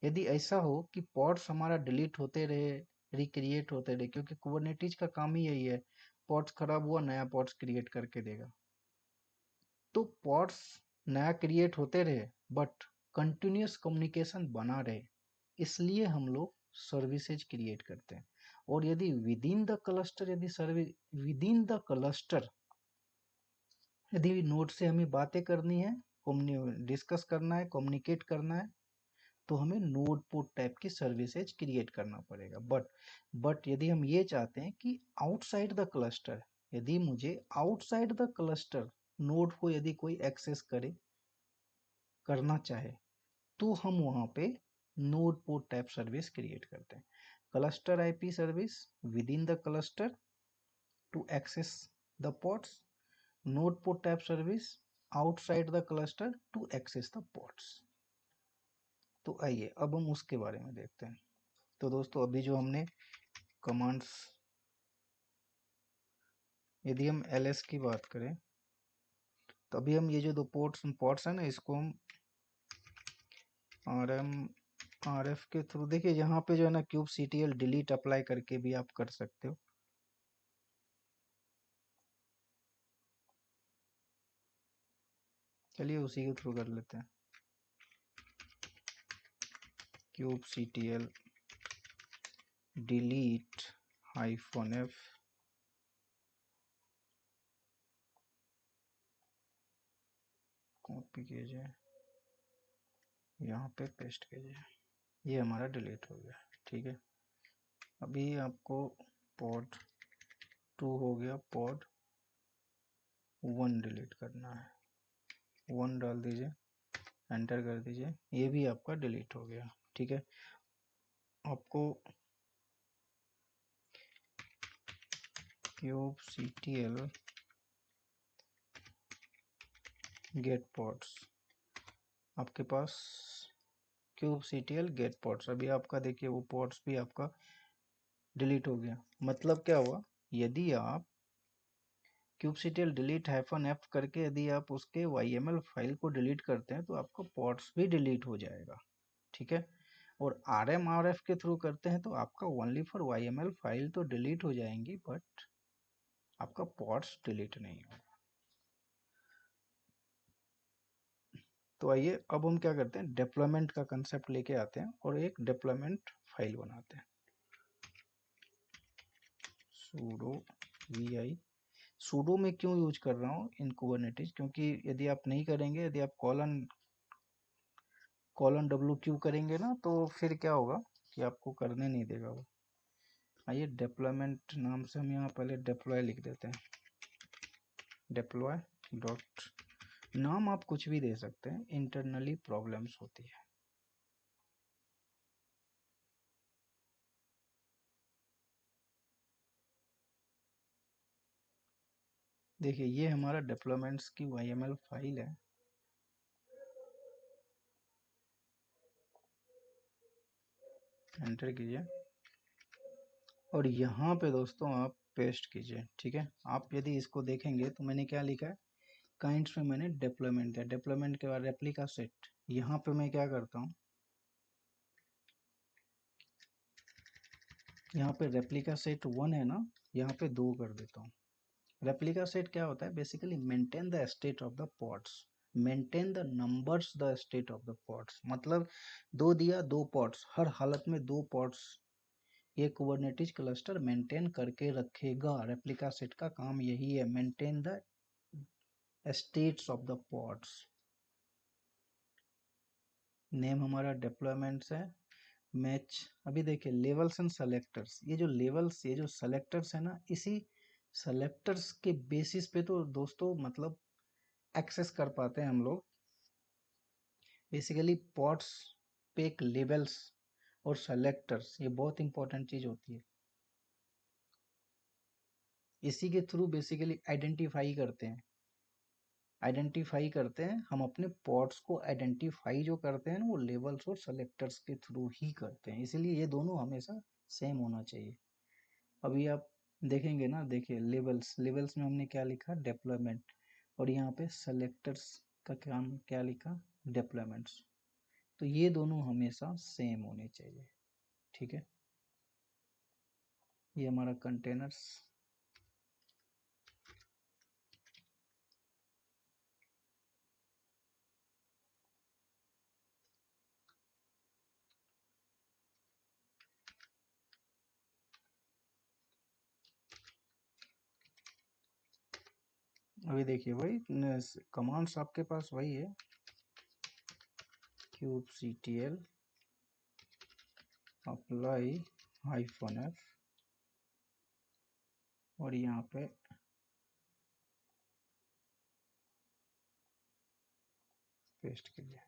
Speaker 1: यदि ऐसा हो कि पोर्ट्स हमारा डिलीट होते रहे, रिक्रिएट होते रहे, क्योंकि कुबरनेटिस का काम ही यही है, पोर्ट्स खराब हुआ नया पोर्ट्स क्रिएट करके देगा, तो पोर्ट्स नया क्रिएट होते रहे बट कंटिन्यूस कम्युनिकेशन बना रहे, इसलिए हम लोग सर्विसेज क्रिएट करते हैं। और यदि विद इन द क्लस्टर, यदि service within the cluster, यदि नोड से हमें बातें करनी है, डिस्कस करना है, कम्युनिकेट करना है, तो हमें नोड पोर्ट टाइप की सर्विसेज क्रिएट करना पड़ेगा। बट यदि हम ये चाहते हैं कि आउटसाइड द क्लस्टर, यदि मुझे आउटसाइड द क्लस्टर नोड को यदि कोई एक्सेस करे, करना चाहे, तो हम वहां पे node port type service create करते हैं। Cluster IP service within the cluster to access the ports, node port type service outside the cluster to access the ports. तो आइए अब हम उसके बारे में देखते हैं। तो दोस्तों अभी जो हमने कमांड्स, यदि हम ls की बात करें, तो अभी हम ये जो दो पोर्ट्स है ना, इसको हम rm rf के थ्रू, देखिए यहाँ पे जो है ना kubectl डिलीट अप्लाई करके भी आप कर सकते हो। चलिए उसी के थ्रू कर लेते हैं, kubectl डिलीट -f, कॉपी कीजिए, यहाँ पे पेस्ट कीजिए, ये हमारा डिलीट हो गया। ठीक है, अभी आपको पॉड 2 हो गया, पॉड 1 डिलीट करना है, 1 डाल दीजिए, एंटर कर दीजिए, ये भी आपका डिलीट हो गया। ठीक है, आपको kubectl गेट पॉड्स, आपके पास kubectl गेट पॉड्स, अभी आपका देखिए वो पॉड्स भी आपका डिलीट हो गया। मतलब क्या हुआ, यदि आप kubectl डिलीट -f करके यदि आप उसके yml फाइल को डिलीट करते हैं तो आपका पॉड्स भी डिलीट हो जाएगा। ठीक है, और rm rf के थ्रू करते हैं तो आपका ओनली फॉर yml फाइल तो डिलीट हो जाएंगी, बट आपका पॉड्स डिलीट नहीं होगा। तो आइए अब हम क्या करते हैं, डिप्लॉयमेंट का कंसेप्ट लेके आते हैं और एक डिप्लॉयमेंट फाइल बनाते हैं। sudo vi, sudo में क्यों यूज कर रहा हूँ इन कुबरनेटिस, क्योंकि यदि आप नहीं करेंगे, यदि आप कॉलन wq करेंगे ना, तो फिर क्या होगा कि आपको करने नहीं देगा वो। आइए डिप्लॉयमेंट नाम से हम यहाँ पहले डिप्लॉय लिख देते हैं, डिप्लॉय डॉट, नाम आप कुछ भी दे सकते हैं, इंटरनली प्रॉब्लम्स होती है। देखिए ये हमारा डिप्लॉयमेंट्स की yml फाइल है, एंटर कीजिए और यहाँ पे दोस्तों आप पेस्ट कीजिए। ठीक है, आप यदि इसको देखेंगे तो मैंने क्या लिखा है, काइंड्स में मैंने डिप्लॉयमेंट है, डिप्लॉयमेंट के बाद रेप्लिका सेट, यहाँ पे मैं क्या करता हूँ, यहाँ पे रेप्लिका सेट 1 है ना, यहाँ पे 2 कर देता हूँ। रेप्लिका सेट क्या होता है, basically maintain the state of the pods, maintain the numbers the state of the pods, मतलब 2 दिया 2 पॉड्स, हर हालत में 2 पॉड्स ये कुबरनेटिस क्लस्टर मेंटेन करके रखेगा। रेप्लिका सेट का काम यही है, maintain the status of the pods. Name हमारा डिप्लॉयमेंट्स है, मैच, अभी देखिए लेवल्स एंड सेलेक्टर्स, ये जो लेवल्स, ये जो सेलेक्टर्स है ना, इसी सेलेक्टर्स के बेसिस पे तो दोस्तों मतलब एक्सेस कर पाते हैं हम लोग बेसिकली पॉड्स पे एक लेबल्स और सेलेक्टर्स, ये बहुत इंपॉर्टेंट चीज होती है। इसी के थ्रू बेसिकली आइडेंटिफाई करते हैं हम अपने पॉट्स को आइडेंटिफाई जो करते हैं ना, वो लेबल्स और सेलेक्टर्स के थ्रू ही करते हैं, इसलिए ये दोनों हमेशा सेम होना चाहिए। अभी आप देखेंगे ना, देखिए लेबल्स, लेबल्स में हमने क्या लिखा, डेप्लॉयमेंट, और यहाँ पे सेलेक्टर्स का काम क्या लिखा, डेप्लॉयमेंट्स। तो ये दोनों हमेशा सेम होने चाहिए, ठीक है। ये हमारा कंटेनर्स, अभी देखिए भाई कमांड्स आपके पास वही है, kubectl अप्लाई -f और यहाँ पे पेस्ट कीजिए।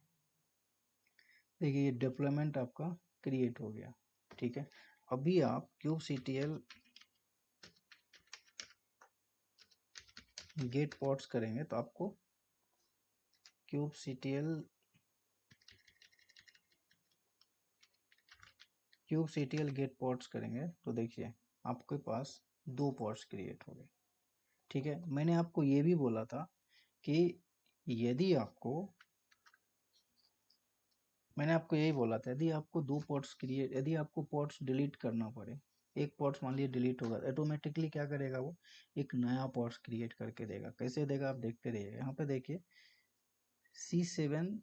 Speaker 1: देखिए ये डिप्लॉयमेंट आपका क्रिएट हो गया, ठीक है। अभी आप kubectl गेट पॉट्स करेंगे तो आपको kubectl गेट पॉट्स करेंगे तो देखिए आपके पास दो पॉट्स क्रिएट हो गए, ठीक है। मैंने आपको ये भी बोला था कि यदि आपको, मैंने आपको यही बोला था, यदि आपको दो पॉट्स क्रिएट, यदि आपको पॉट्स डिलीट करना पड़े, एक पॉट्स मान लीजिए डिलीट होगा, ऑटोमेटिकली क्या करेगा वो, एक नया पॉट्स क्रिएट करके देगा। कैसे देगा आप देखते रहिएगा। यहाँ पे देखिए C7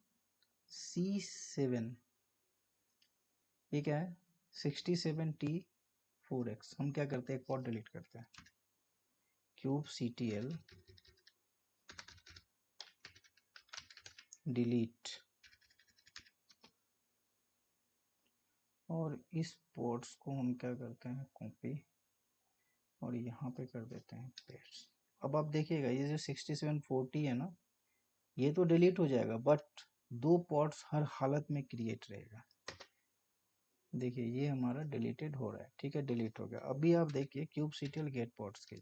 Speaker 1: ये क्या है, 67T4X। हम क्या करते हैं, एक पॉट डिलीट करते हैं, kubectl डिलीट, और इस पोर्ट्स को हम क्या करते हैं, कॉपी, और यहाँ पे कर देते हैं पेस्ट। अब आप देखिएगा ये जो 6740 है ना, ये तो डिलीट हो जाएगा, बट दो पोर्ट्स हर हालत में क्रिएट रहेगा। देखिए ये हमारा डिलीटेड हो रहा है, ठीक है, डिलीट हो गया। अभी आप देखिए kubectl गेट पोर्ट्स के,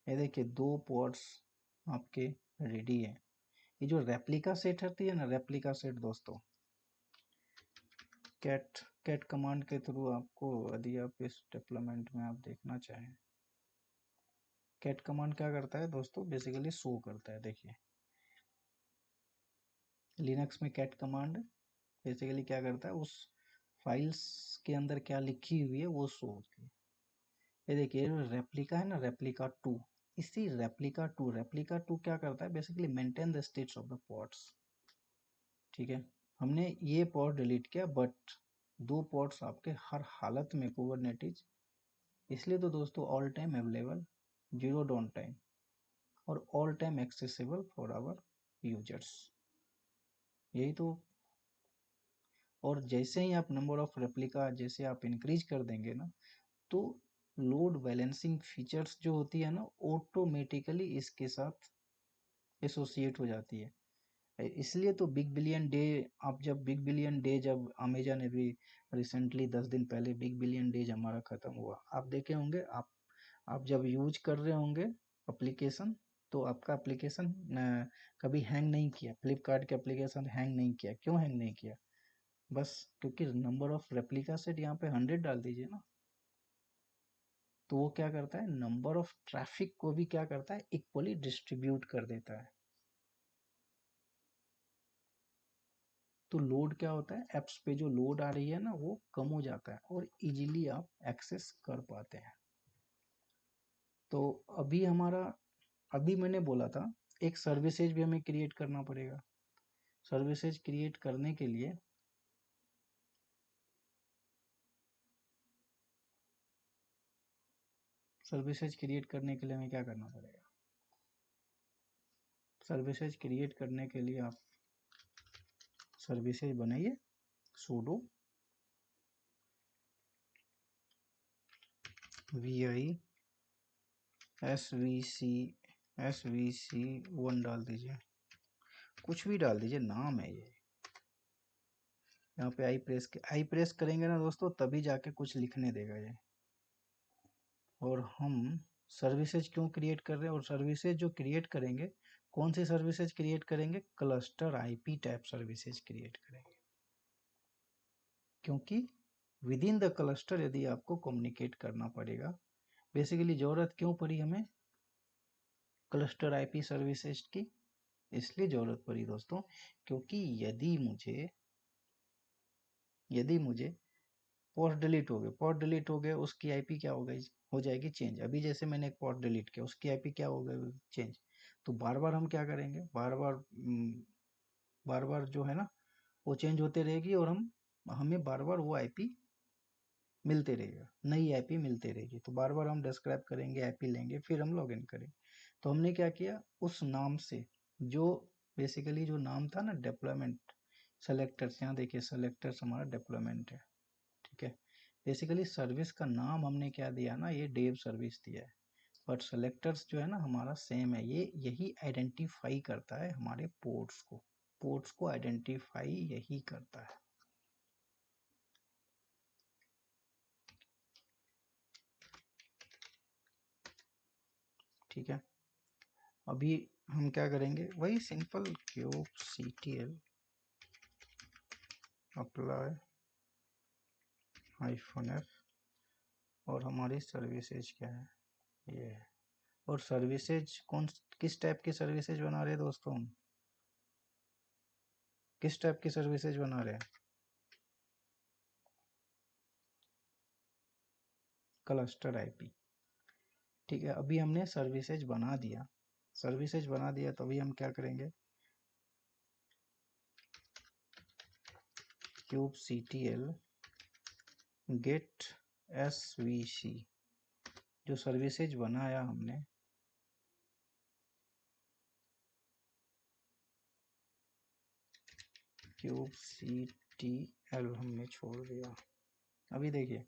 Speaker 1: ये देखिए दो पोर्ट्स आपके रेडी है। ये जो रेप्लिका सेट होती है ना, रेप्लिका सेट दोस्तों, कैट कमांड के थ्रू आपको, यदि आप इस डेप्लॉयमेंट में आप देखना चाहें, कैट कमांड क्या करता है दोस्तों, बेसिकली शो करता है। देखिए लिनक्स में कैट कमांड बेसिकली क्या करता है, उस फाइल्स के अंदर क्या लिखी हुई है वो शो होती है। ये देखिए रेप्लिका है ना, रेप्लिका 2, इसी रेप्लिका टू क्या करता है, basically maintain the status of the pods, ठीक है। हमने ये पॉड डिलीट किया, बट दो पॉड्स आपके हर हालत में कुबरनेटिस, इसलिए तो दोस्तों all time available, zero down time, और all time accessible for our users, यही तो। और जैसे ही आप नंबर ऑफ रेप्लिका जैसे आप इंक्रीज कर देंगे ना, तो लोड बैलेंसिंग फीचर्स जो होती है ना, ऑटोमेटिकली इसके साथ एसोसिएट हो जाती है। इसलिए तो बिग बिलियन डे, आप जब बिग बिलियन डे, जब अमेजन अभी रिसेंटली 10 दिन पहले बिग बिलियन डेज हमारा खत्म हुआ, आप देखे होंगे, आप जब यूज कर रहे होंगे एप्लीकेशन, तो आपका एप्लीकेशन कभी हैंग नहीं किया, फ्लिपकार्ट के एप्लीकेशन हैंग नहीं किया। क्यों हैंग नहीं किया, बस क्योंकि नंबर ऑफ रेप्लिका सेट यहाँ पे 100 डाल दीजिए ना, तो वो क्या करता है, नंबर ऑफ ट्रैफिक को भी क्या करता है, इक्वली डिस्ट्रीब्यूट कर देता है। तो लोड क्या होता है, एप्स पे जो लोड आ रही है ना, वो कम हो जाता है और इजीली आप एक्सेस कर पाते हैं। तो अभी हमारा, अभी मैंने बोला था एक सर्विसेज भी हमें क्रिएट करना पड़ेगा। सर्विसेज क्रिएट करने के लिए हमें क्या करना पड़ेगा, सर्विसेज क्रिएट करने के लिए आप सर्विसेज बनाइए, sudo vi svc1 डाल दीजिए, कुछ भी डाल दीजिए, नाम है ये, यहाँ पे आई प्रेस करेंगे ना दोस्तों, तभी जाके कुछ लिखने देगा ये। और हम सर्विसेज क्यों क्रिएट कर रहे हैं, और सर्विसेज जो क्रिएट करेंगे, कौन सी सर्विसेज क्रिएट करेंगे, cluster IP type services create करेंगे। क्योंकि विद इन द क्लस्टर यदि आपको कम्युनिकेट करना पड़ेगा, बेसिकली जरूरत क्यों पड़ी हमें क्लस्टर आईपी सर्विसेज की, इसलिए जरूरत पड़ी दोस्तों, क्योंकि यदि मुझे पोर्ट डिलीट हो गए, उसकी आईपी क्या हो गई, हो जाएगी चेंज। अभी जैसे मैंने एक पोर्ट डिलीट किया, उसकी आईपी क्या हो गई, चेंज। तो बार बार हम क्या करेंगे, बार बार जो है ना वो चेंज होते रहेगी, और हमें बार बार वो आईपी मिलते रहेगा, नई आईपी मिलते रहेगी। तो बार बार हम डिस्क्राइब करेंगे, आईपी लेंगे, फिर हम लॉगिन करेंगे। तो हमने क्या किया, उस नाम से, जो बेसिकली जो नाम था ना डिप्लॉयमेंट सेलेक्टर्स, यहाँ देखिए सेलेक्टर्स हमारा डिप्लॉयमेंट है, ठीक है। बेसिकली सर्विस का नाम हमने क्या दिया ना, ये डेव सर्विस दिया है, बट सेलेक्टर्स जो है ना हमारा सेम है। ये यही आइडेंटिफाई करता है हमारे पोर्ट्स को आइडेंटिफाई यही करता है, ठीक है। अभी हम क्या करेंगे, वही सिंपल kubectl अप्लाई -f, और हमारी सर्विसेज क्या है, ये है। और सर्विसेज किस टाइप की सर्विसेज बना रहे हैं दोस्तों, हम किस टाइप की सर्विसेज बना रहे हैं, क्लस्टर आईपी, ठीक है। अभी हमने सर्विसेज बना दिया, तो अभी हम क्या करेंगे, kubectl get svc, जो सर्विसेज बनाया हमने, kubectl हमने छोड़ दिया। अभी देखिए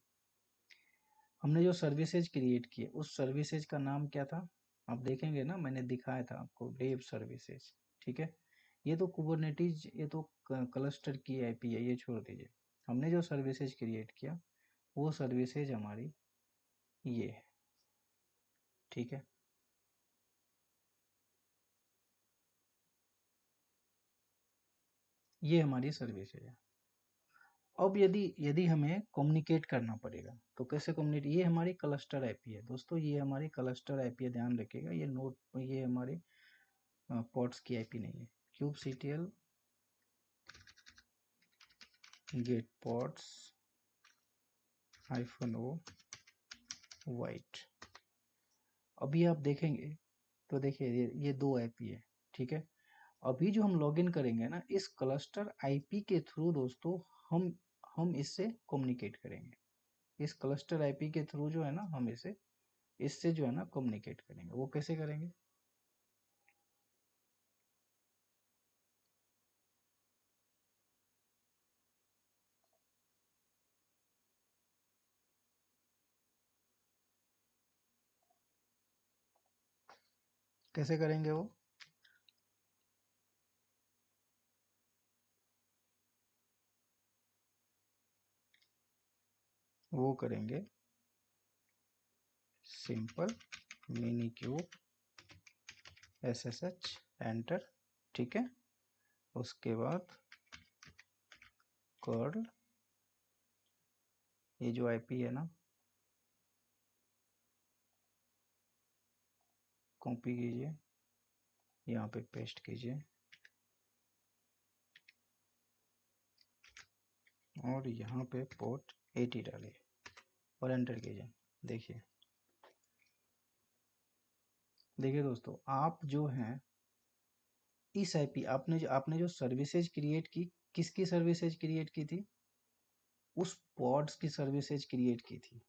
Speaker 1: हमने जो सर्विसेज क्रिएट किए, उस सर्विसेज का नाम क्या था, आप देखेंगे ना, मैंने दिखाया था आपको, डेव सर्विसेज, ठीक है। ये तो कुबरनेटिज, ये तो क्लस्टर की आईपी है, ये छोड़ दीजिए। हमने जो सर्विसेज क्रिएट किया, वो सर्विसेज हमारी ये है, ठीक है। ये हमारी सर्विसेज है। अब यदि यदि हमें कम्युनिकेट करना पड़ेगा, तो कैसे कम्युनिकेट, ये हमारी क्लस्टर आईपी है दोस्तों, ये हमारी क्लस्टर आईपी है, ध्यान रखिएगा। ये हमारी पोर्ट्स की आईपी नहीं है। kubectl get ports -o white। अभी आप देखेंगे तो देखिए ये दो आईपी है, ठीक है। अभी जो हम लॉगिन करेंगे ना, इस क्लस्टर आईपी के थ्रू दोस्तों, हम इससे कम्युनिकेट करेंगे। इस क्लस्टर आईपी के थ्रू जो है ना, हम इससे जो है ना कम्युनिकेट करेंगे। वो कैसे करेंगे, कैसे करेंगे वो करेंगे सिंपल मिनिक्यूब ssh एंटर, ठीक है। उसके बाद कर्ल, ये जो आईपी है ना, कॉपी कीजिए, यहाँ पे पेस्ट कीजिए, और यहाँ पे पोर्ट 80 डालिए और एंटर कीजिए। देखिए देखिए दोस्तों, आप जो हैं इस आईपी, आपने जो सर्विसेज क्रिएट की, किसकी सर्विसेज क्रिएट की थी, उस पॉड्स की सर्विसेज क्रिएट की थी।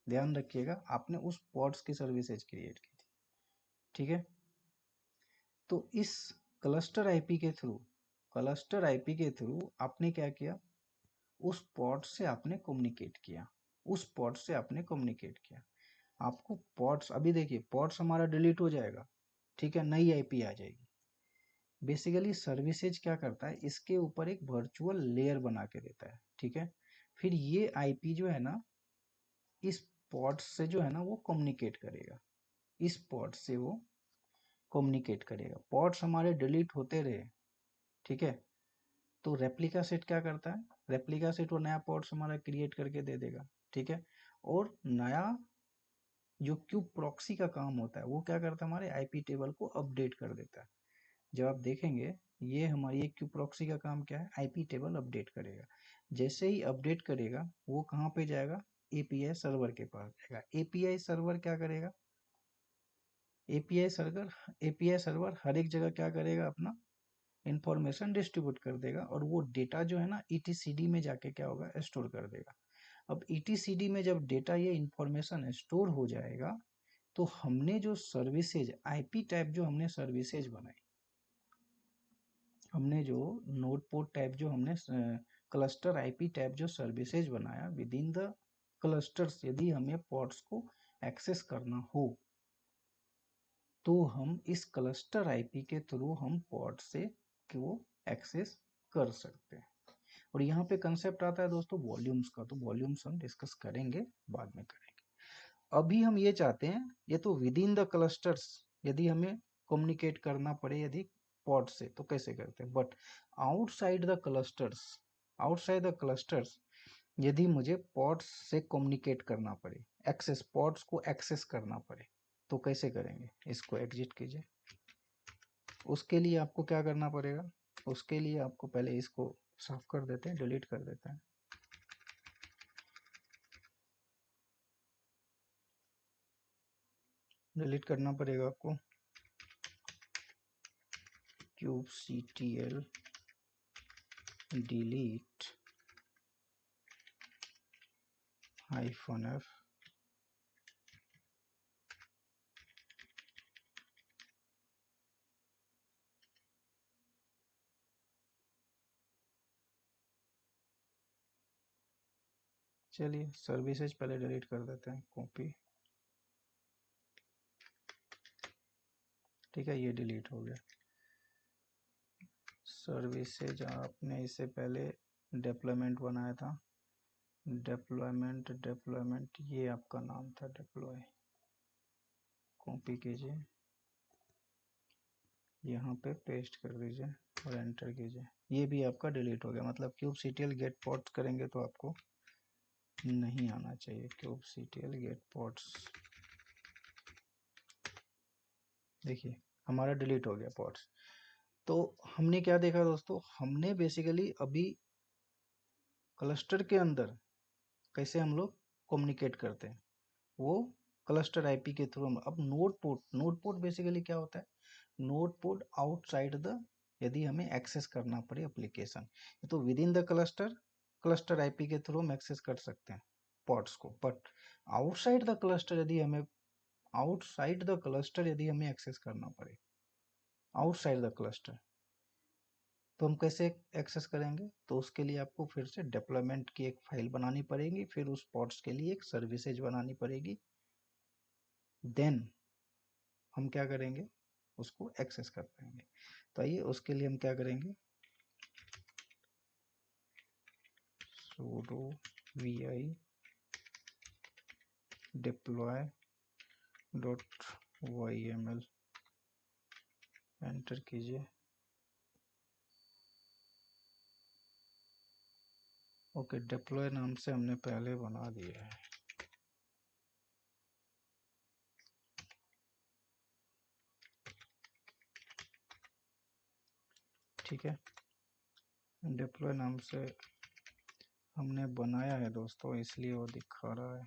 Speaker 1: ध्यान रखिएगा, आपने उस पॉड्स की सर्विसेज क्रिएट की थी, ठीक है। तो इस क्लस्टर आईपी के थ्रू आपने क्या किया, उस पॉड से आपने कम्युनिकेट किया, आपको पॉड्स, अभी देखिए पॉड्स हमारा डिलीट हो जाएगा, ठीक है, नई आईपी आ जाएगी। बेसिकली सर्विसेज क्या करता है, इसके ऊपर एक वर्चुअल लेयर बना के देता है, ठीक है। फिर ये आईपी जो है ना, इस पॉड से जो है ना वो कम्युनिकेट करेगा, इस पॉड से वो कम्युनिकेट करेगा। पॉड्स हमारे डिलीट होते रहे, ठीक है। तो रेप्लिका सेट क्या करता है, रेप्लिका सेट वो नया पॉड्स हमारा क्रिएट करके दे देगा, ठीक है। और नया जो क्यूब प्रॉक्सी का काम होता है वो क्या करता है, हमारे आईपी टेबल को अपडेट कर देता है। जब आप देखेंगे, ये हमारी एक क्यू प्रॉक्सी का काम क्या है, आईपी टेबल अपडेट करेगा। जैसे ही अपडेट करेगा वो कहाँ पे जाएगा, एपीआई सर्वर के पास जाएगा। एपीआई सर्वर क्या करेगा, एपीआई सर्वर हर एक जगह क्या करेगा, अपना इंफॉर्मेशन डिस्ट्रीब्यूट कर देगा, और वो डेटा जो है ना ईटीसीडी में जाके क्या होगा, स्टोर कर देगा। अब ईटीसीडी में जब डेटा ये इंफॉर्मेशन स्टोर हो जाएगा, तो हमने जो सर्विसेज आईपी टाइप जो हमने सर्विसेज बनाई, हमने जो नोड पोर्ट टाइप जो हमने क्लस्टर आईपी टाइप जो सर्विसेज बनाया विद इन द क्लस्टर्स, यदि हमें पॉड्स को एक्सेस करना हो तो हम इस क्लस्टर आईपी के थ्रू हम पॉड से वो एक्सेस कर सकते हैं। और यहाँ पे कंसेप्ट आता है दोस्तों वॉल्यूम्स का, तो वॉल्यूम्स हम डिस्कस करेंगे, बाद में करेंगे। अभी हम ये चाहते हैं, ये तो विद इन द क्लस्टर्स यदि हमें कम्युनिकेट करना पड़े यदि पॉड से, तो कैसे करते हैं। बट आउटसाइड द क्लस्टर्स यदि मुझे पॉड्स से कम्युनिकेट करना पड़े, एक्सेस पॉड्स को एक्सेस करना पड़े, तो कैसे करेंगे। इसको एग्जिट कीजिए। उसके लिए आपको क्या करना पड़ेगा, उसके लिए आपको पहले इसको साफ कर देते हैं, डिलीट कर देते हैं। डिलीट करना पड़ेगा आपको kubectl delete -f चलिए सर्विसेज पहले डिलीट कर देते हैं, कॉपी, ठीक है, ये डिलीट हो गया। सर्विसेज आपने इससे पहले डिप्लॉयमेंट बनाया था, डिप्लॉयमेंट ये आपका नाम था, डिप्लॉय, कॉपी कीजिए, यहाँ पे पेस्ट कर दीजिए और एंटर कीजिए। ये भी आपका डिलीट हो गया, मतलब kubectl गेट पॉड्स करेंगे तो आपको नहीं आना चाहिए kubectl गेट पॉड्स। देखिए हमारा डिलीट हो गया पॉड्स। तो हमने क्या देखा दोस्तों, हमने बेसिकली अभी क्लस्टर के अंदर कैसे हम लोग कम्युनिकेट करते हैं, वो क्लस्टर आईपी के थ्रू। अब नोड पोर्ट बेसिकली क्या होता है, नोड पोर्ट आउटसाइड द, यदि हमें एक्सेस करना पड़े एप्लीकेशन, तो with in the cluster IP के थ्रू हम एक्सेस कर सकते हैं पॉड्स को। बट आउटसाइड द क्लस्टर यदि हमें एक्सेस करना पड़े आउटसाइड द क्लस्टर, तो हम कैसे एक्सेस करेंगे, तो उसके लिए आपको फिर से डिप्लॉयमेंट की एक फाइल बनानी पड़ेगी, फिर उस पॉड्स के लिए एक सर्विसेज बनानी पड़ेगी, देन हम क्या करेंगे, उसको एक्सेस कर पाएंगे। तो आइए उसके लिए हम क्या करेंगे, sudo vi deploy.yml एंटर कीजिए। ओके, डिप्लॉय नाम से हमने पहले बना दिया है। ठीक है, डिप्लॉय नाम से हमने बनाया है दोस्तों, इसलिए वो दिखा रहा है।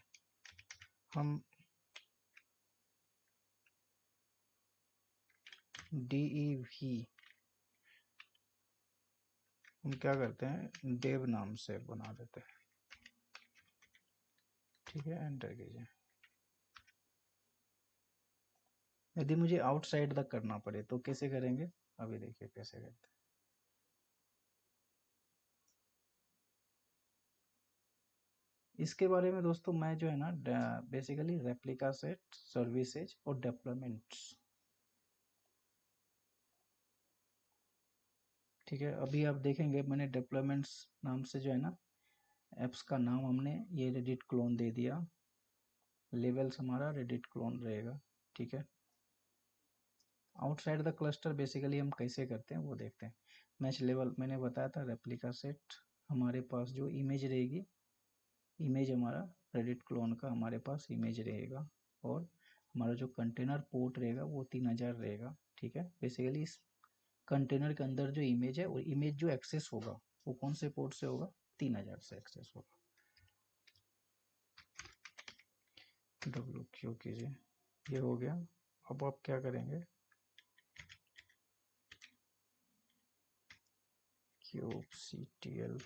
Speaker 1: हम dev हम क्या करते हैं, dev नाम से बना देते हैं, ठीक है, एंटर कीजिए। यदि मुझे आउटसाइड तक करना पड़े तो कैसे करेंगे, अभी देखिए कैसे करते हैं। इसके बारे में दोस्तों मैं जो है ना बेसिकली रेप्लिका सेट, सर्विसेज और डेप्लॉयमेंट्स, ठीक है, अभी आप देखेंगे मैंने डिप्लॉयमेंट्स नाम से जो है ना एप्स का नाम हमने ये रेडिट क्लोन दे दिया, लेवल्स हमारा रेडिट क्लोन रहेगा। ठीक है, आउटसाइड द क्लस्टर बेसिकली हम कैसे करते हैं वो देखते हैं। मैच लेवल मैंने बताया था, रेप्लिका सेट हमारे पास जो इमेज रहेगी, इमेज हमारा रेडिट क्लोन का हमारे पास इमेज रहेगा, और हमारा जो कंटेनर पोर्ट रहेगा वो 3000 रहेगा। ठीक है, बेसिकली इस कंटेनर के अंदर जो इमेज है, और इमेज जो एक्सेस होगा वो कौन से पोर्ट से होगा, 3000 से एक्सेस होगा। डब्ल्यू क्यू कीजिए, ये हो गया। अब आप क्या करेंगे, kubectl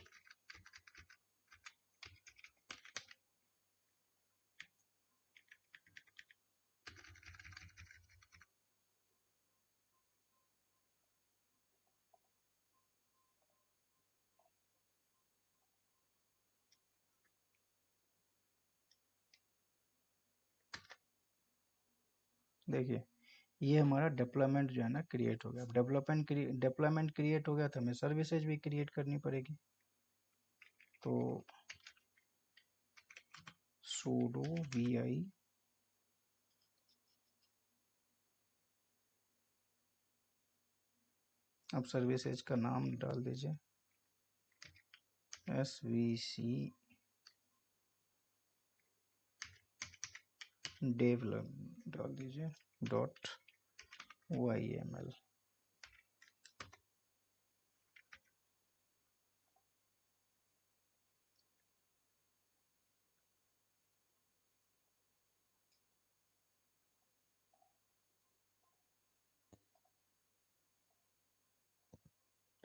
Speaker 1: देखिए ये हमारा डेप्लॉयमेंट जो है ना क्रिएट हो गया। डेप्लॉयमेंट क्रिएट हो गया तो हमें सर्विसेज भी क्रिएट करनी पड़ेगी। तो sudo vi अब सर्विसेज का नाम डाल दीजिए, svc dev डाल दीजिए .yml।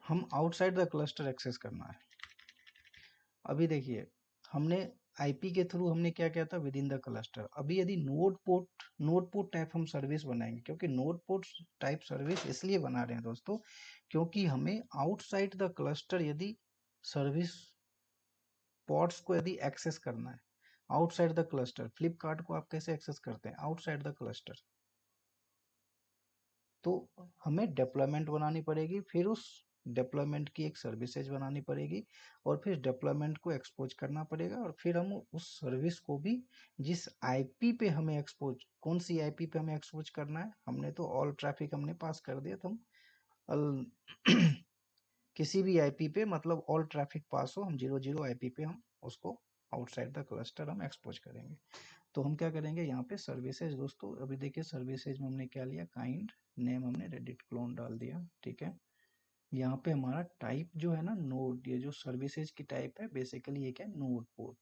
Speaker 1: हम आउटसाइड द क्लस्टर एक्सेस करना है। अभी देखिए हमने आईपी के थ्रू हमने क्या किया था, विद इन द क्लस्टर। अभी यदि नोड पोर्ट टाइप हम सर्विस बनाएंगे, क्योंकि नोड पोर्ट टाइप सर्विस इसलिए बना रहे हैं दोस्तों, क्योंकि हमें आउटसाइड द क्लस्टर यदि सर्विस पॉड्स को यदि एक्सेस करना है आउटसाइड द क्लस्टर, फ्लिपकार्ट को आप कैसे एक्सेस करते हैं, आउटसाइड द क्लस्टर, तो हमें डेप्लॉयमेंट बनानी पड़ेगी, फिर उस डेप्लॉयमेंट की एक सर्विसेज बनानी पड़ेगी, और फिर डेप्लॉयमेंट को एक्सपोज करना पड़ेगा, और फिर हम उस सर्विस को भी जिस आईपी पे हमें एक्सपोज, कौन सी आईपी पे हमें एक्सपोज करना है, हमने तो ऑल ट्रैफिक हमने पास कर दिया, तो हम किसी भी आईपी पे मतलब ऑल ट्रैफिक पास हो, हम 00 आईपी पे हम उसको आउटसाइड द क्लस्टर हम एक्सपोज करेंगे। तो हम क्या करेंगे यहाँ पे सर्विसेज दोस्तों, अभी देखिए सर्विसेज में हमने क्या लिया, काइंड नेम हमने रेडिट क्लोन डाल दिया। ठीक है, यहाँ पे हमारा टाइप जो है ना नोड, ये जो सर्विसेज की टाइप है बेसिकली ये क्या है, नोड पोर्ट।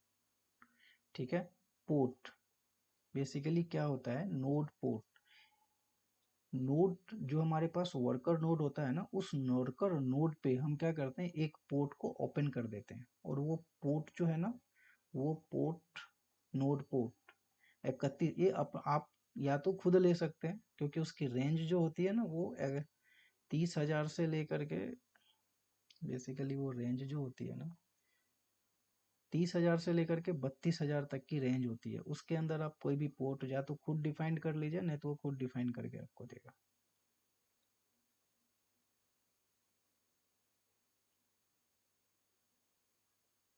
Speaker 1: ठीक है, पोर्ट बेसिकली क्या होता है, नोड पोर्ट। नोड जो हमारे पास वर्कर नोड होता है ना, उस वर्कर नोड पे हम क्या करते हैं, एक पोर्ट को ओपन कर देते हैं, और वो पोर्ट जो है ना, वो पोर्ट नोड पोर्ट 31, ये आप या तो खुद ले सकते हैं, क्योंकि उसकी रेंज जो होती है ना वो 30,000 से लेकर के, बेसिकली वो रेंज जो होती है ना 30,000 से लेकर के 32,000 तक की रेंज होती है। उसके अंदर आप कोई भी पोर्ट या तो खुद डिफाइन कर लीजिए, नहीं तो वो खुद डिफाइन करके आपको देगा।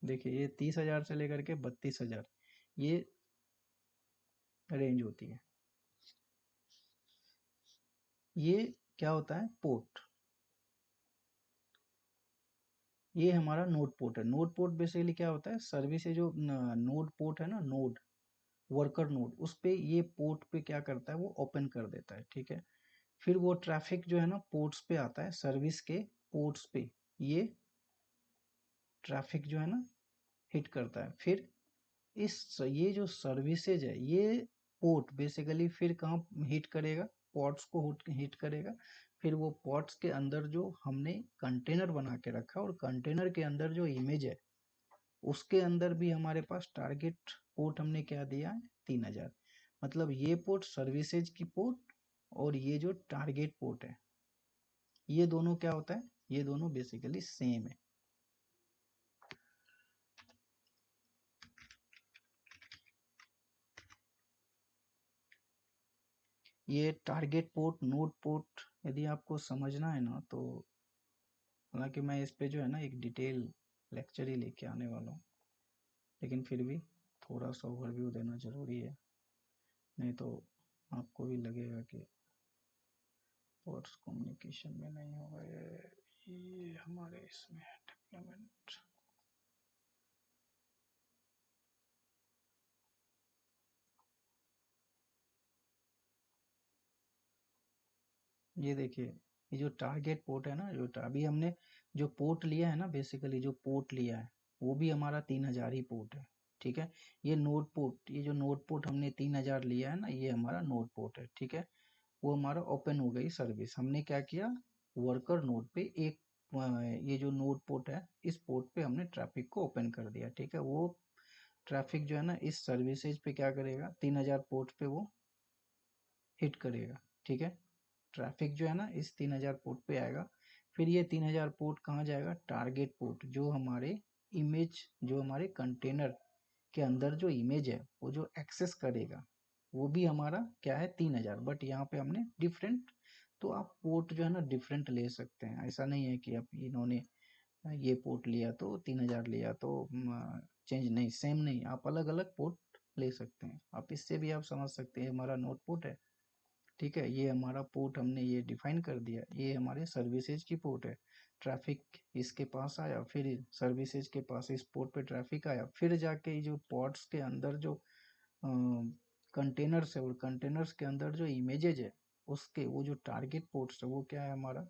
Speaker 1: देखिए ये 30,000 से लेकर के 32,000 ये रेंज होती है। ये क्या होता है, पोर्ट, ये हमारा नोड पोर्ट है। नोड पोर्ट बेसिकली क्या होता है, सर्विस है जो नोड पोर्ट है ना, नोड वर्कर नोड, उस पे ये पोर्ट पे क्या करता है, वो ओपन कर देता है। ठीक है, फिर वो ट्रैफिक जो है ना पोर्ट्स पे आता है, सर्विस के पोर्ट्स पे ये ट्रैफिक जो है ना हिट करता है। फिर ये जो सर्विसेज है, ये पोर्ट बेसिकली फिर कहाँ हिट करेगा, पॉट्स को हिट करेगा। फिर वो पॉट्स के अंदर जो हमने कंटेनर बना के रखा, और कंटेनर के अंदर जो इमेज है उसके अंदर भी हमारे पास टारगेट पोर्ट हमने क्या दिया है, 3000। मतलब ये पोर्ट सर्विसेज की पोर्ट, और ये जो टारगेट पोर्ट है, ये दोनों क्या होता है, ये दोनों बेसिकली सेम है। ये टारगेट पोर्ट, नोड पोर्ट यदि आपको समझना है ना, तो हालांकि मैं इस पे जो है ना एक डिटेल लेक्चर ही लेके आने वाला हूँ, लेकिन फिर भी थोड़ा सा ओवरव्यू देना ज़रूरी है, नहीं तो आपको भी लगेगा कि पोर्ट्स कम्युनिकेशन में नहीं होगा। ये हमारे इसमें डेवलपमेंट, ये देखिए, ये जो टारगेट पोर्ट है ना, जो अभी हमने जो पोर्ट लिया है ना, बेसिकली जो पोर्ट लिया है वो भी हमारा 3000 ही पोर्ट है, ठीक है। ये नोड पोर्ट, ये जो नोड पोर्ट हमने 3000 लिया है ना, ये हमारा नोड पोर्ट है, ठीक है। वो हमारा ओपन हो गई सर्विस, हमने क्या किया, वर्कर नोड पे एक ये जो नोड पोर्ट है इस पोर्ट पे हमने ट्रैफिक को ओपन कर दिया, ठीक है। वो ट्रैफिक जो है ना इस सर्विसेज पे क्या करेगा, 3000 पोर्ट पे वो हिट करेगा, ठीक है। ट्रैफिक जो है ना इस 3000 पोर्ट पे आएगा, फिर ये 3000 पोर्ट कहाँ जाएगा, टारगेट पोर्ट, जो हमारे इमेज, जो हमारे कंटेनर के अंदर जो इमेज है वो जो एक्सेस करेगा वो भी हमारा क्या है, 3000। बट यहाँ पे हमने डिफरेंट, तो आप पोर्ट जो है ना डिफरेंट ले सकते हैं, ऐसा नहीं है कि अब इन्होंने ये पोर्ट लिया तो 3000 लिया तो चेंज, नहीं, सेम नहीं, आप अलग अलग पोर्ट ले सकते हैं। आप इससे भी आप समझ सकते हैं, हमारा नोड पोर्ट है, ठीक है, ये हमारा पोर्ट हमने ये डिफाइन कर दिया, ये हमारे सर्विसेज की पोर्ट है। ट्रैफिक इसके पास आया, फिर सर्विसेज के पास इस पोर्ट पे ट्रैफिक आया, फिर जाके ये जो पोर्ट्स के अंदर जो कंटेनर्स है और कंटेनर्स के अंदर जो इमेजेज है उसके वो जो टारगेट पोर्ट्स है वो क्या है हमारा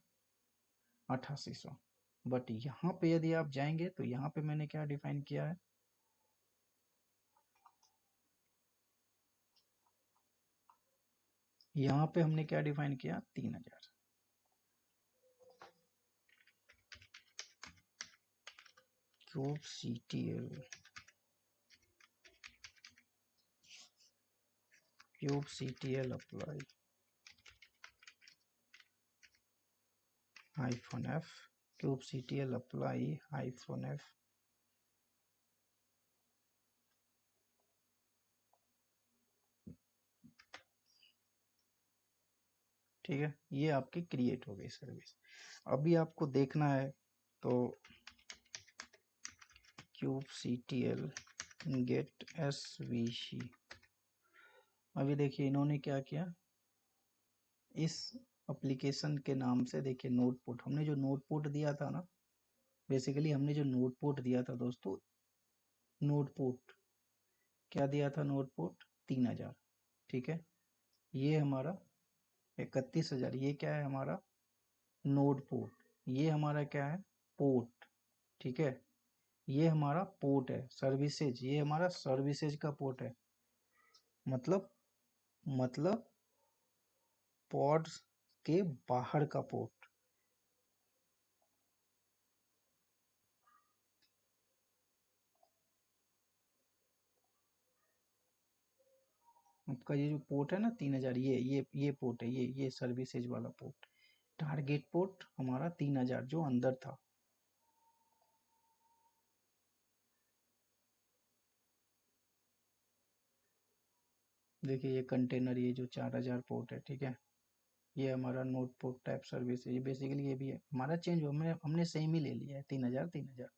Speaker 1: 8800। बट यहाँ पे यदि आप जाएंगे तो यहाँ पे मैंने क्या डिफाइन किया है, यहाँ पे हमने क्या डिफाइन किया, 3000। Cube CTL, cube CTL apply -f, cube CTL apply -f, ठीक है। ये आपकी क्रिएट हो गई सर्विस। अभी आपको देखना है तो क्यूब CTL गेट SVC, अभी देखिए इन्होंने क्या किया, इस एप्लीकेशन के नाम से देखिए नोड पोर्ट, हमने जो नोड पोर्ट दिया था ना, बेसिकली हमने जो नोड पोर्ट दिया था दोस्तों, नोड पोर्ट क्या दिया था, नोड पोर्ट 3000, ठीक है। ये हमारा 31000, ये क्या है हमारा नोड पोर्ट, ये हमारा क्या है पोर्ट, ठीक है। ये हमारा पोर्ट है सर्विसेज, ये हमारा सर्विसेज का पोर्ट है, मतलब पॉड्स के बाहर का पोर्ट। आपका ये जो पोर्ट है ना 3000, ये पोर्ट है, ये सर्विसेज वाला पोर्ट। टारगेट पोर्ट हमारा 3000 जो अंदर था, देखिए ये कंटेनर, ये जो 4000 पोर्ट है, ठीक है। ये हमारा नोड पोर्ट टाइप सर्विस है, ये बेसिकली ये भी है हमारा चेंज, हमने सेम ही ले लिया है 3000।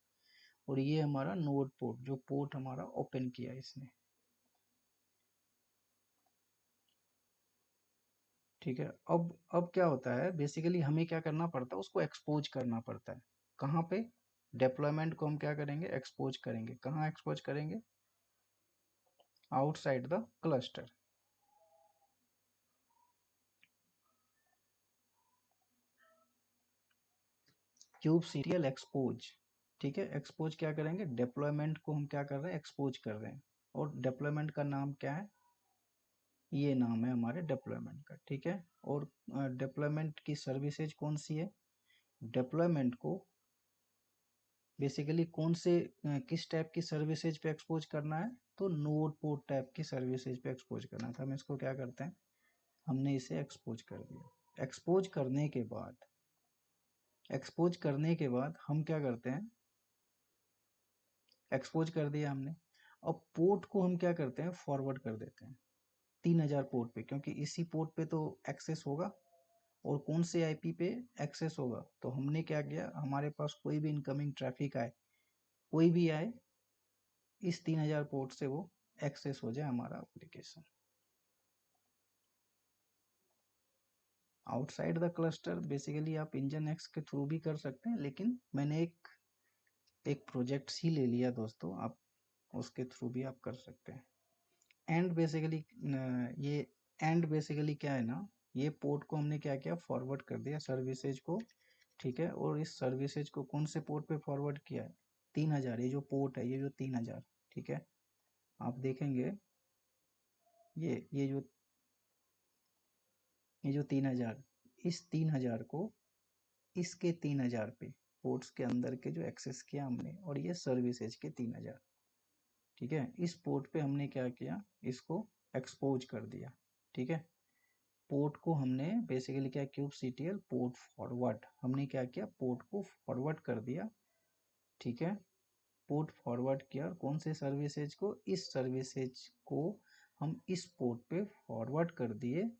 Speaker 1: और ये हमारा नोड पोर्ट, जो पोर्ट हमारा ओपन किया है इसने, ठीक है। अब क्या होता है, बेसिकली हमें क्या करना पड़ता है, उसको एक्सपोज करना पड़ता है। कहाँ पे, डेप्लॉयमेंट को हम क्या करेंगे, एक्सपोज करेंगे। कहाँ एक्सपोज करेंगे, outside the cluster. Cube serial expose, ठीक है। एक्सपोज क्या करेंगे, डेप्लॉयमेंट को हम क्या कर रहे हैं, एक्सपोज कर रहे हैं। और डेप्लॉयमेंट का नाम क्या है, ये नाम है हमारे डेप्लॉयमेंट का, ठीक है। और डेप्लॉयमेंट की सर्विसेज कौन सी है, डेप्लॉयमेंट को बेसिकली कौन से किस टाइप की सर्विसेज पे एक्सपोज करना है, तो नोड पोर्ट टाइप की सर्विसेज पे एक्सपोज करना है। तो हम इसको क्या करते हैं, हमने इसे एक्सपोज कर दिया। एक्सपोज करने के बाद, एक्सपोज करने के बाद हम क्या करते हैं, एक्सपोज कर दिया हमने। अब पोर्ट को हम क्या करते हैं, फॉरवर्ड कर देते हैं 3000 पोर्ट पे, क्योंकि इसी पोर्ट पे तो एक्सेस होगा। और कौन से आईपी पे एक्सेस होगा। तो हमने क्या किया, हमारे पास कोई भी इनकमिंग ट्रैफिक आए, कोई भी आए, इस 3000 पोर्ट से वो एक्सेस हो जाए हमारा application. Outside the cluster basically आप इंजन एक्स के थ्रू भी कर सकते हैं, लेकिन मैंने एक प्रोजेक्ट ही ले लिया दोस्तों, आप उसके थ्रू भी आप कर सकते हैं। एंड बेसिकली ये एंड बेसिकली क्या है ना, ये पोर्ट को हमने क्या किया, फॉरवर्ड कर दिया सर्विसेज को, ठीक है। और इस सर्विसेज को कौन से पोर्ट पे फॉरवर्ड किया है, 3000, ये जो पोर्ट है, ये जो 3000, ठीक है। आप देखेंगे ये जो 3000, इस 3000 को इसके 3000 पे पोर्ट्स के अंदर के जो एक्सेस किया हमने, और ये सर्विसेज के 3000, ठीक है। इस पोर्ट पे हमने क्या किया, इसको एक्सपोज कर दिया, ठीक है। पोर्ट को हमने बेसिकली क्या, क्यूब सीटीएल पोर्ट फॉरवर्ड, हमने क्या किया, पोर्ट को फॉरवर्ड कर दिया, ठीक है। पोर्ट फॉरवर्ड किया, और कौन से सर्विसेज को, इस सर्विसेज को हम इस पोर्ट पे फॉरवर्ड कर दिए,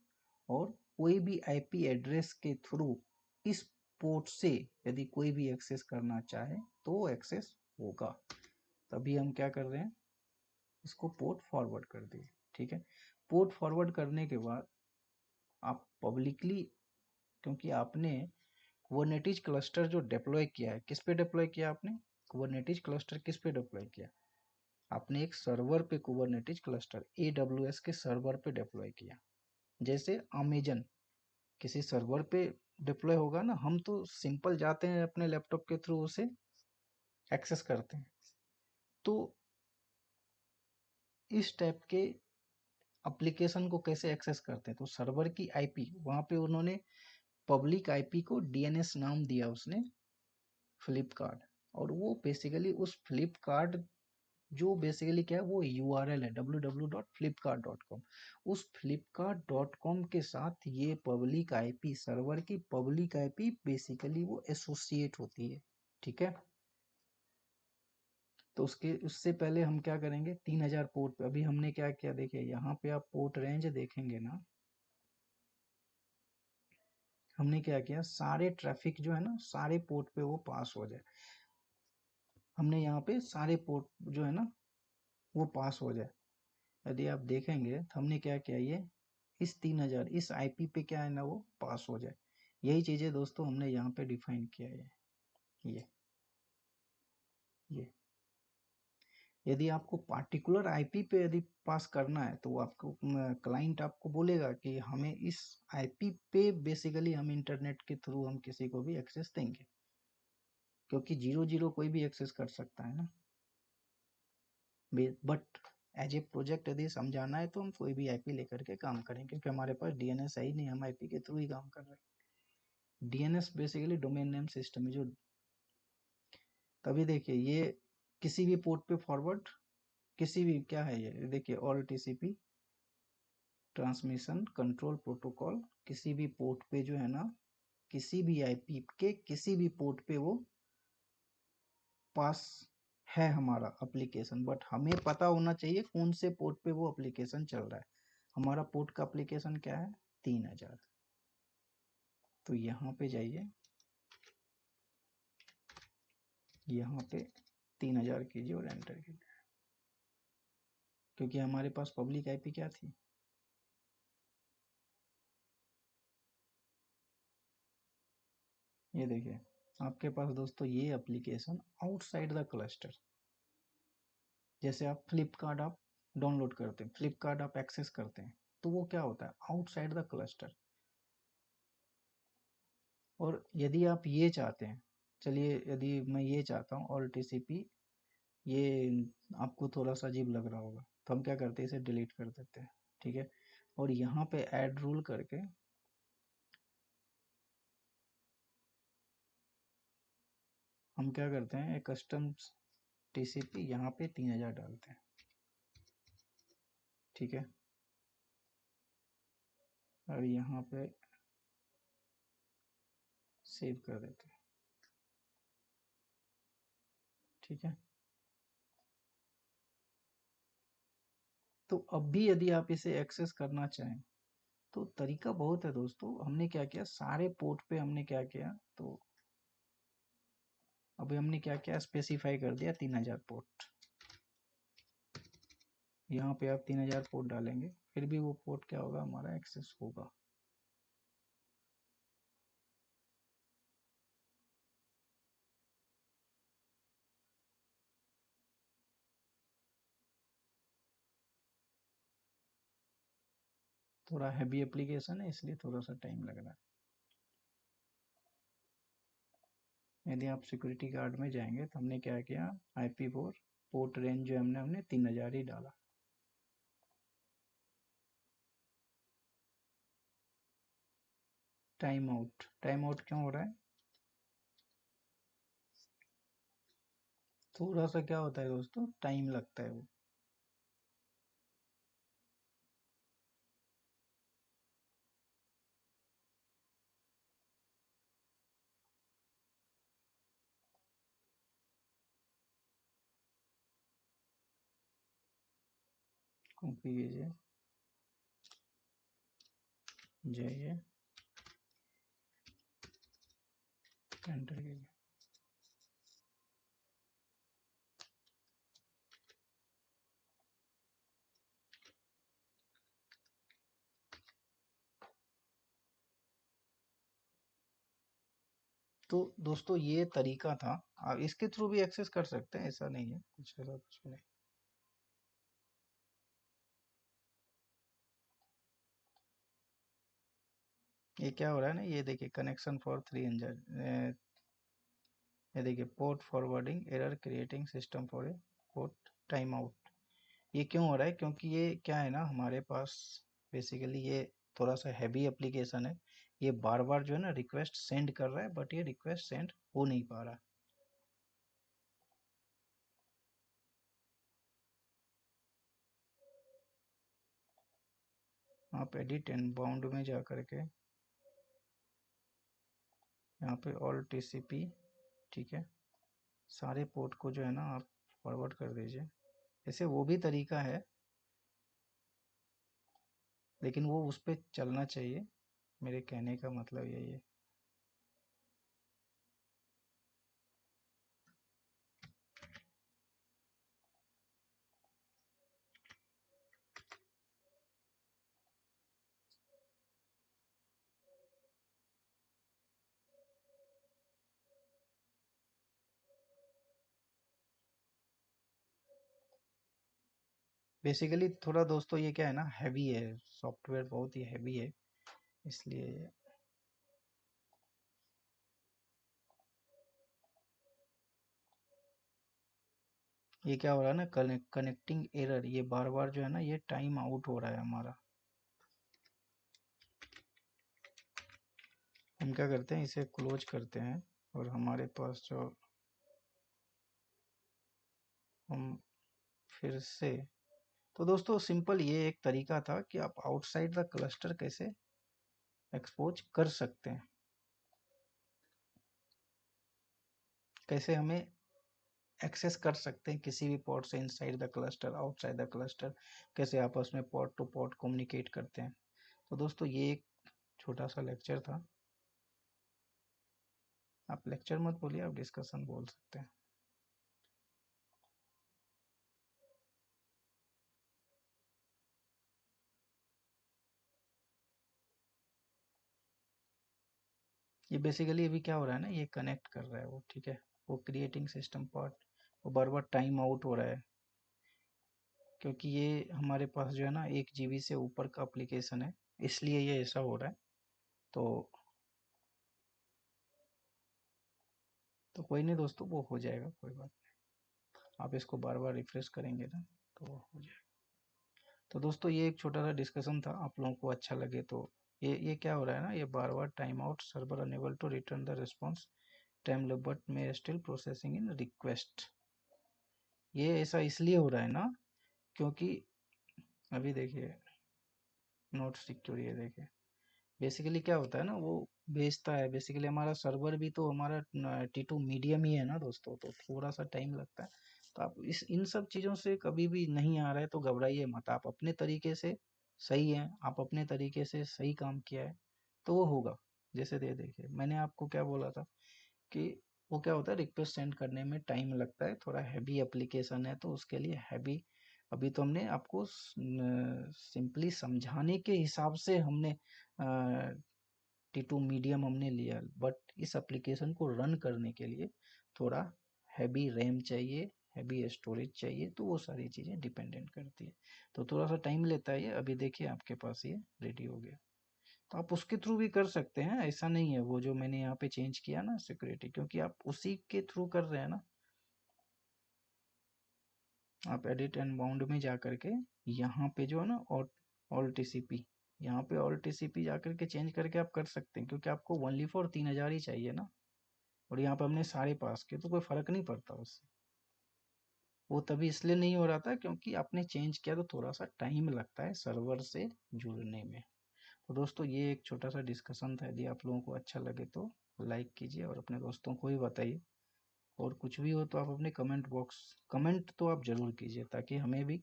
Speaker 1: और कोई भी आईपी एड्रेस के थ्रू इस पोर्ट से यदि कोई भी एक्सेस करना चाहे तो एक्सेस होगा। तभी हम क्या कर रहे हैं, इसको पोर्ट फॉरवर्ड कर दिए, ठीक है। पोर्ट फॉरवर्ड करने के बाद आप पब्लिकली, क्योंकि आपने कुबरनेटिज क्लस्टर जो डिप्लॉय किया है, किस पे डिप्लॉय किया आपने, कुबरनेटिज क्लस्टर किस पे डिप्लॉय किया, आपने एक सर्वर पे कुबरनेटिज क्लस्टर AWS के सर्वर पे डिप्लॉय किया। जैसे अमेजन किसी सर्वर पे डिप्लॉय होगा ना, हम तो सिंपल जाते हैं अपने लैपटॉप के थ्रू उसे एक्सेस करते हैं। तो इस टाइप के एप्लीकेशन को कैसे एक्सेस करते हैं, तो सर्वर की आईपी, वहां पे उन्होंने पब्लिक आईपी को डीएनएस नाम दिया उसने, फ्लिपकार्ट। और वो बेसिकली उस फ्लिपकार्ट, जो बेसिकली क्या है, वो यूआरएल है www.flipkart.com। उस flipkart.com के साथ ये पब्लिक आईपी, सर्वर की पब्लिक आईपी बेसिकली वो एसोसिएट होती है, ठीक है। तो उससे पहले हम क्या करेंगे, 3000 पोर्ट पे अभी हमने क्या किया, देखिए यहाँ पे आप पोर्ट रेंज देखेंगे ना, हमने क्या किया, सारे ट्रैफिक जो है ना, सारे पोर्ट पे वो पास हो जाए। हमने यहाँ पे सारे पोर्ट जो है ना वो पास हो जाए। यदि आप देखेंगे तो हमने क्या किया, ये इस 3000 इस आईपी पे क्या है ना, वो पास हो जाए। यही चीजें दोस्तों हमने यहाँ पे डिफाइन किया है। ये ये यदि आपको पार्टिकुलर आईपी पे यदि पास करना है, तो आपको क्लाइंट आपको बोलेगा कि हमें इस आईपी पे बेसिकली हम इंटरनेट के थ्रू हम किसी को भी एक्सेस देंगे, क्योंकि 00 कोई भी एक्सेस कर सकता है ना। बट एज ए प्रोजेक्ट यदि समझाना है तो हम कोई भी आईपी लेकर के काम करेंगे, क्योंकि हमारे पास डीएनएस है ही नहीं, हम आईपी के थ्रू ही काम कर रहे हैं। DNS basically domain name system है जो, तभी देखिए ये किसी भी पोर्ट पे फॉरवर्ड, किसी भी क्या है ये देखिए, all TCP transmission control protocol, किसी भी पोर्ट पे जो है ना, किसी भी आईपी के किसी भी पोर्ट पे वो पास है हमारा एप्लीकेशन। बट हमें पता होना चाहिए कौन से पोर्ट पे वो एप्लीकेशन चल रहा है। हमारा पोर्ट का एप्लीकेशन क्या है, 3000। तो यहाँ पे जाइए, यहाँ पे 3000 कीजिए और एंटर कीजिए, क्योंकि हमारे पास पब्लिक आईपी क्या थी, ये देखिए आपके पास दोस्तों ये एप्लीकेशन आउटसाइड द क्लस्टर। जैसे आप फ्लिपकार्ट आप डाउनलोड करते हैं, फ्लिपकार्ट आप एक्सेस करते हैं, तो वो क्या होता है, आउटसाइड द क्लस्टर। और यदि आप ये चाहते हैं, चलिए यदि मैं ये चाहता हूँ ऑल टीसीपी, ये आपको थोड़ा सा अजीब लग रहा होगा, तो हम क्या करते हैं, इसे डिलीट कर देते हैं, ठीक है। और यहाँ पे ऐड रूल करके हम क्या करते हैं, एक कस्टम टीसीपी यहाँ पे 3000 डालते हैं, ठीक है। और यहाँ पे सेव कर देते हैं, ठीक है। तो अब भी यदि आप इसे एक्सेस करना चाहें, तो तरीका बहुत है दोस्तों। हमने क्या किया, सारे पोर्ट पे हमने क्या किया, तो अभी हमने क्या किया, स्पेसिफाई कर दिया 3000 पोर्ट। यहाँ पे आप 3000 पोर्ट डालेंगे, फिर भी वो पोर्ट क्या होगा, हमारा एक्सेस होगा। थोड़ा हैवी एप्लीकेशन है इसलिए थोड़ा सा टाइम लग रहा है। यदि आप सिक्योरिटी गार्ड में जाएंगे तो हमने क्या किया, IP4 पोर्ट रेंज जो हमने हमने 3000 ही डाला। टाइम आउट क्यों हो रहा है, थोड़ा सा क्या होता है दोस्तों, टाइम लगता है वो। कॉपी कीजिए, जाइए, एंटर कीजिए। तो दोस्तों ये तरीका था, आप इसके थ्रू भी एक्सेस कर सकते हैं, ऐसा नहीं है कुछ, ऐसा कुछ नहीं। ये क्या हो रहा है ना, ये देखिए, कनेक्शन फॉर 300, ये देखिए, port forwarding error creating system for a port time out. ये क्यों हो रहा है, क्योंकि ये क्या है ना, हमारे पास बेसिकली ये थोड़ा सा हैवी एप्लीकेशन है। ये बार बार जो है ना रिक्वेस्ट सेंड कर रहा है, बट ये रिक्वेस्ट सेंड हो नहीं पा रहा। आप एडिट एंड बाउंड में जा करके यहाँ पे ऑल TCP, ठीक है, सारे पोर्ट को जो है ना आप फॉरवर्ड कर दीजिए। ऐसे वो भी तरीका है, लेकिन वो उस पर चलना चाहिए, मेरे कहने का मतलब यही है। बेसिकली थोड़ा दोस्तों ये क्या है ना, हैवी है, सॉफ्टवेयर बहुत ही हैवी है, इसलिए ये क्या हो रहा है ना, कनेक्टिंग एरर, ये बार बार जो है ना ये टाइम आउट हो रहा है हमारा। हम क्या करते हैं, इसे क्लोज करते हैं, और हमारे पास जो हम फिर से, तो दोस्तों सिंपल ये एक तरीका था कि आप आउटसाइड द क्लस्टर कैसे एक्सपोज कर सकते हैं, कैसे हमें एक्सेस कर सकते हैं किसी भी पोर्ट से, inside the cluster outside the cluster, कैसे आपस में पोर्ट टू पोर्ट कम्युनिकेट करते हैं। तो दोस्तों ये एक छोटा सा लेक्चर था। आप लेक्चर मत बोलिए, आप डिस्कशन बोल सकते हैं। ये बेसिकली अभी क्या हो रहा है ना, ये कनेक्ट कर रहा है वो, ठीक है, वो क्रिएटिंग सिस्टम पार्ट, वो बार बार टाइम आउट हो रहा है, क्योंकि ये हमारे पास जो है ना 1 GB से ऊपर का एप्लीकेशन है, इसलिए ये ऐसा हो रहा है। तो कोई नहीं दोस्तों, वो हो जाएगा, कोई बात नहीं, आप इसको बार बार रिफ्रेश करेंगे ना तो वो हो जाएगा। तो दोस्तों ये एक छोटा सा डिस्कशन था, आप लोगों को अच्छा लगे तो, ये क्या हो रहा है ना, ये बार बार time out, server unable to return the response, time but may still processing in request. ये ऐसा इसलिए हो रहा है ना, क्योंकि अभी देखिए, नोट सिक्योर, ये देखिए, बेसिकली क्या होता है ना, वो भेजता है, बेसिकली हमारा सर्वर भी तो हमारा T2 मीडियम ही है ना दोस्तों, तो थोड़ा सा टाइम लगता है। तो आप इस इन सब चीज़ों से कभी भी नहीं आ रहा है तो घबराइए मत, आप अपने तरीके से सही है, आप अपने तरीके से सही काम किया है, तो वो होगा। जैसे दे देखिए मैंने आपको क्या बोला था कि वो क्या होता है, रिक्वेस्ट सेंड करने में टाइम लगता है, थोड़ा हैवी एप्लीकेशन है, तो उसके लिए हैवी, अभी तो हमने आपको सिंपली समझाने के हिसाब से हमने T2 मीडियम हमने लिया, बट इस एप्लीकेशन को रन करने के लिए थोड़ा हैवी रैम चाहिए, हैवी स्टोरेज चाहिए, तो वो सारी चीज़ें डिपेंडेंट करती है, तो थोड़ा सा टाइम लेता है ये। अभी देखिए आपके पास ये रेडी हो गया, तो आप उसके थ्रू भी कर सकते हैं, ऐसा नहीं है। वो जो मैंने यहाँ पे चेंज किया ना सिक्योरिटी, क्योंकि आप उसी के थ्रू कर रहे हैं ना, आप एडिट एंड बाउंड में जा करके यहाँ पे जो है ना ऑल टीसीपी, यहाँ पे ऑल टीसीपी जा करके चेंज करके आप कर सकते हैं, क्योंकि आपको ओनली फॉर 3000 ही चाहिए ना, और यहाँ पे हमने सारे पास किए, तो कोई फर्क नहीं पड़ता उससे। वो तभी इसलिए नहीं हो रहा था क्योंकि आपने चेंज किया, तो थोड़ा सा टाइम लगता है सर्वर से जुड़ने में। तो दोस्तों ये एक छोटा सा डिस्कशन था, यदि आप लोगों को अच्छा लगे तो लाइक कीजिए और अपने दोस्तों को भी बताइए, और कुछ भी हो तो आप अपने कमेंट तो आप जरूर कीजिए, ताकि हमें भी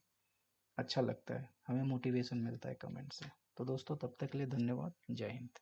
Speaker 1: अच्छा लगता है, हमें मोटिवेशन मिलता है कमेंट से। तो दोस्तों तब तक के लिए धन्यवाद, जय हिंद।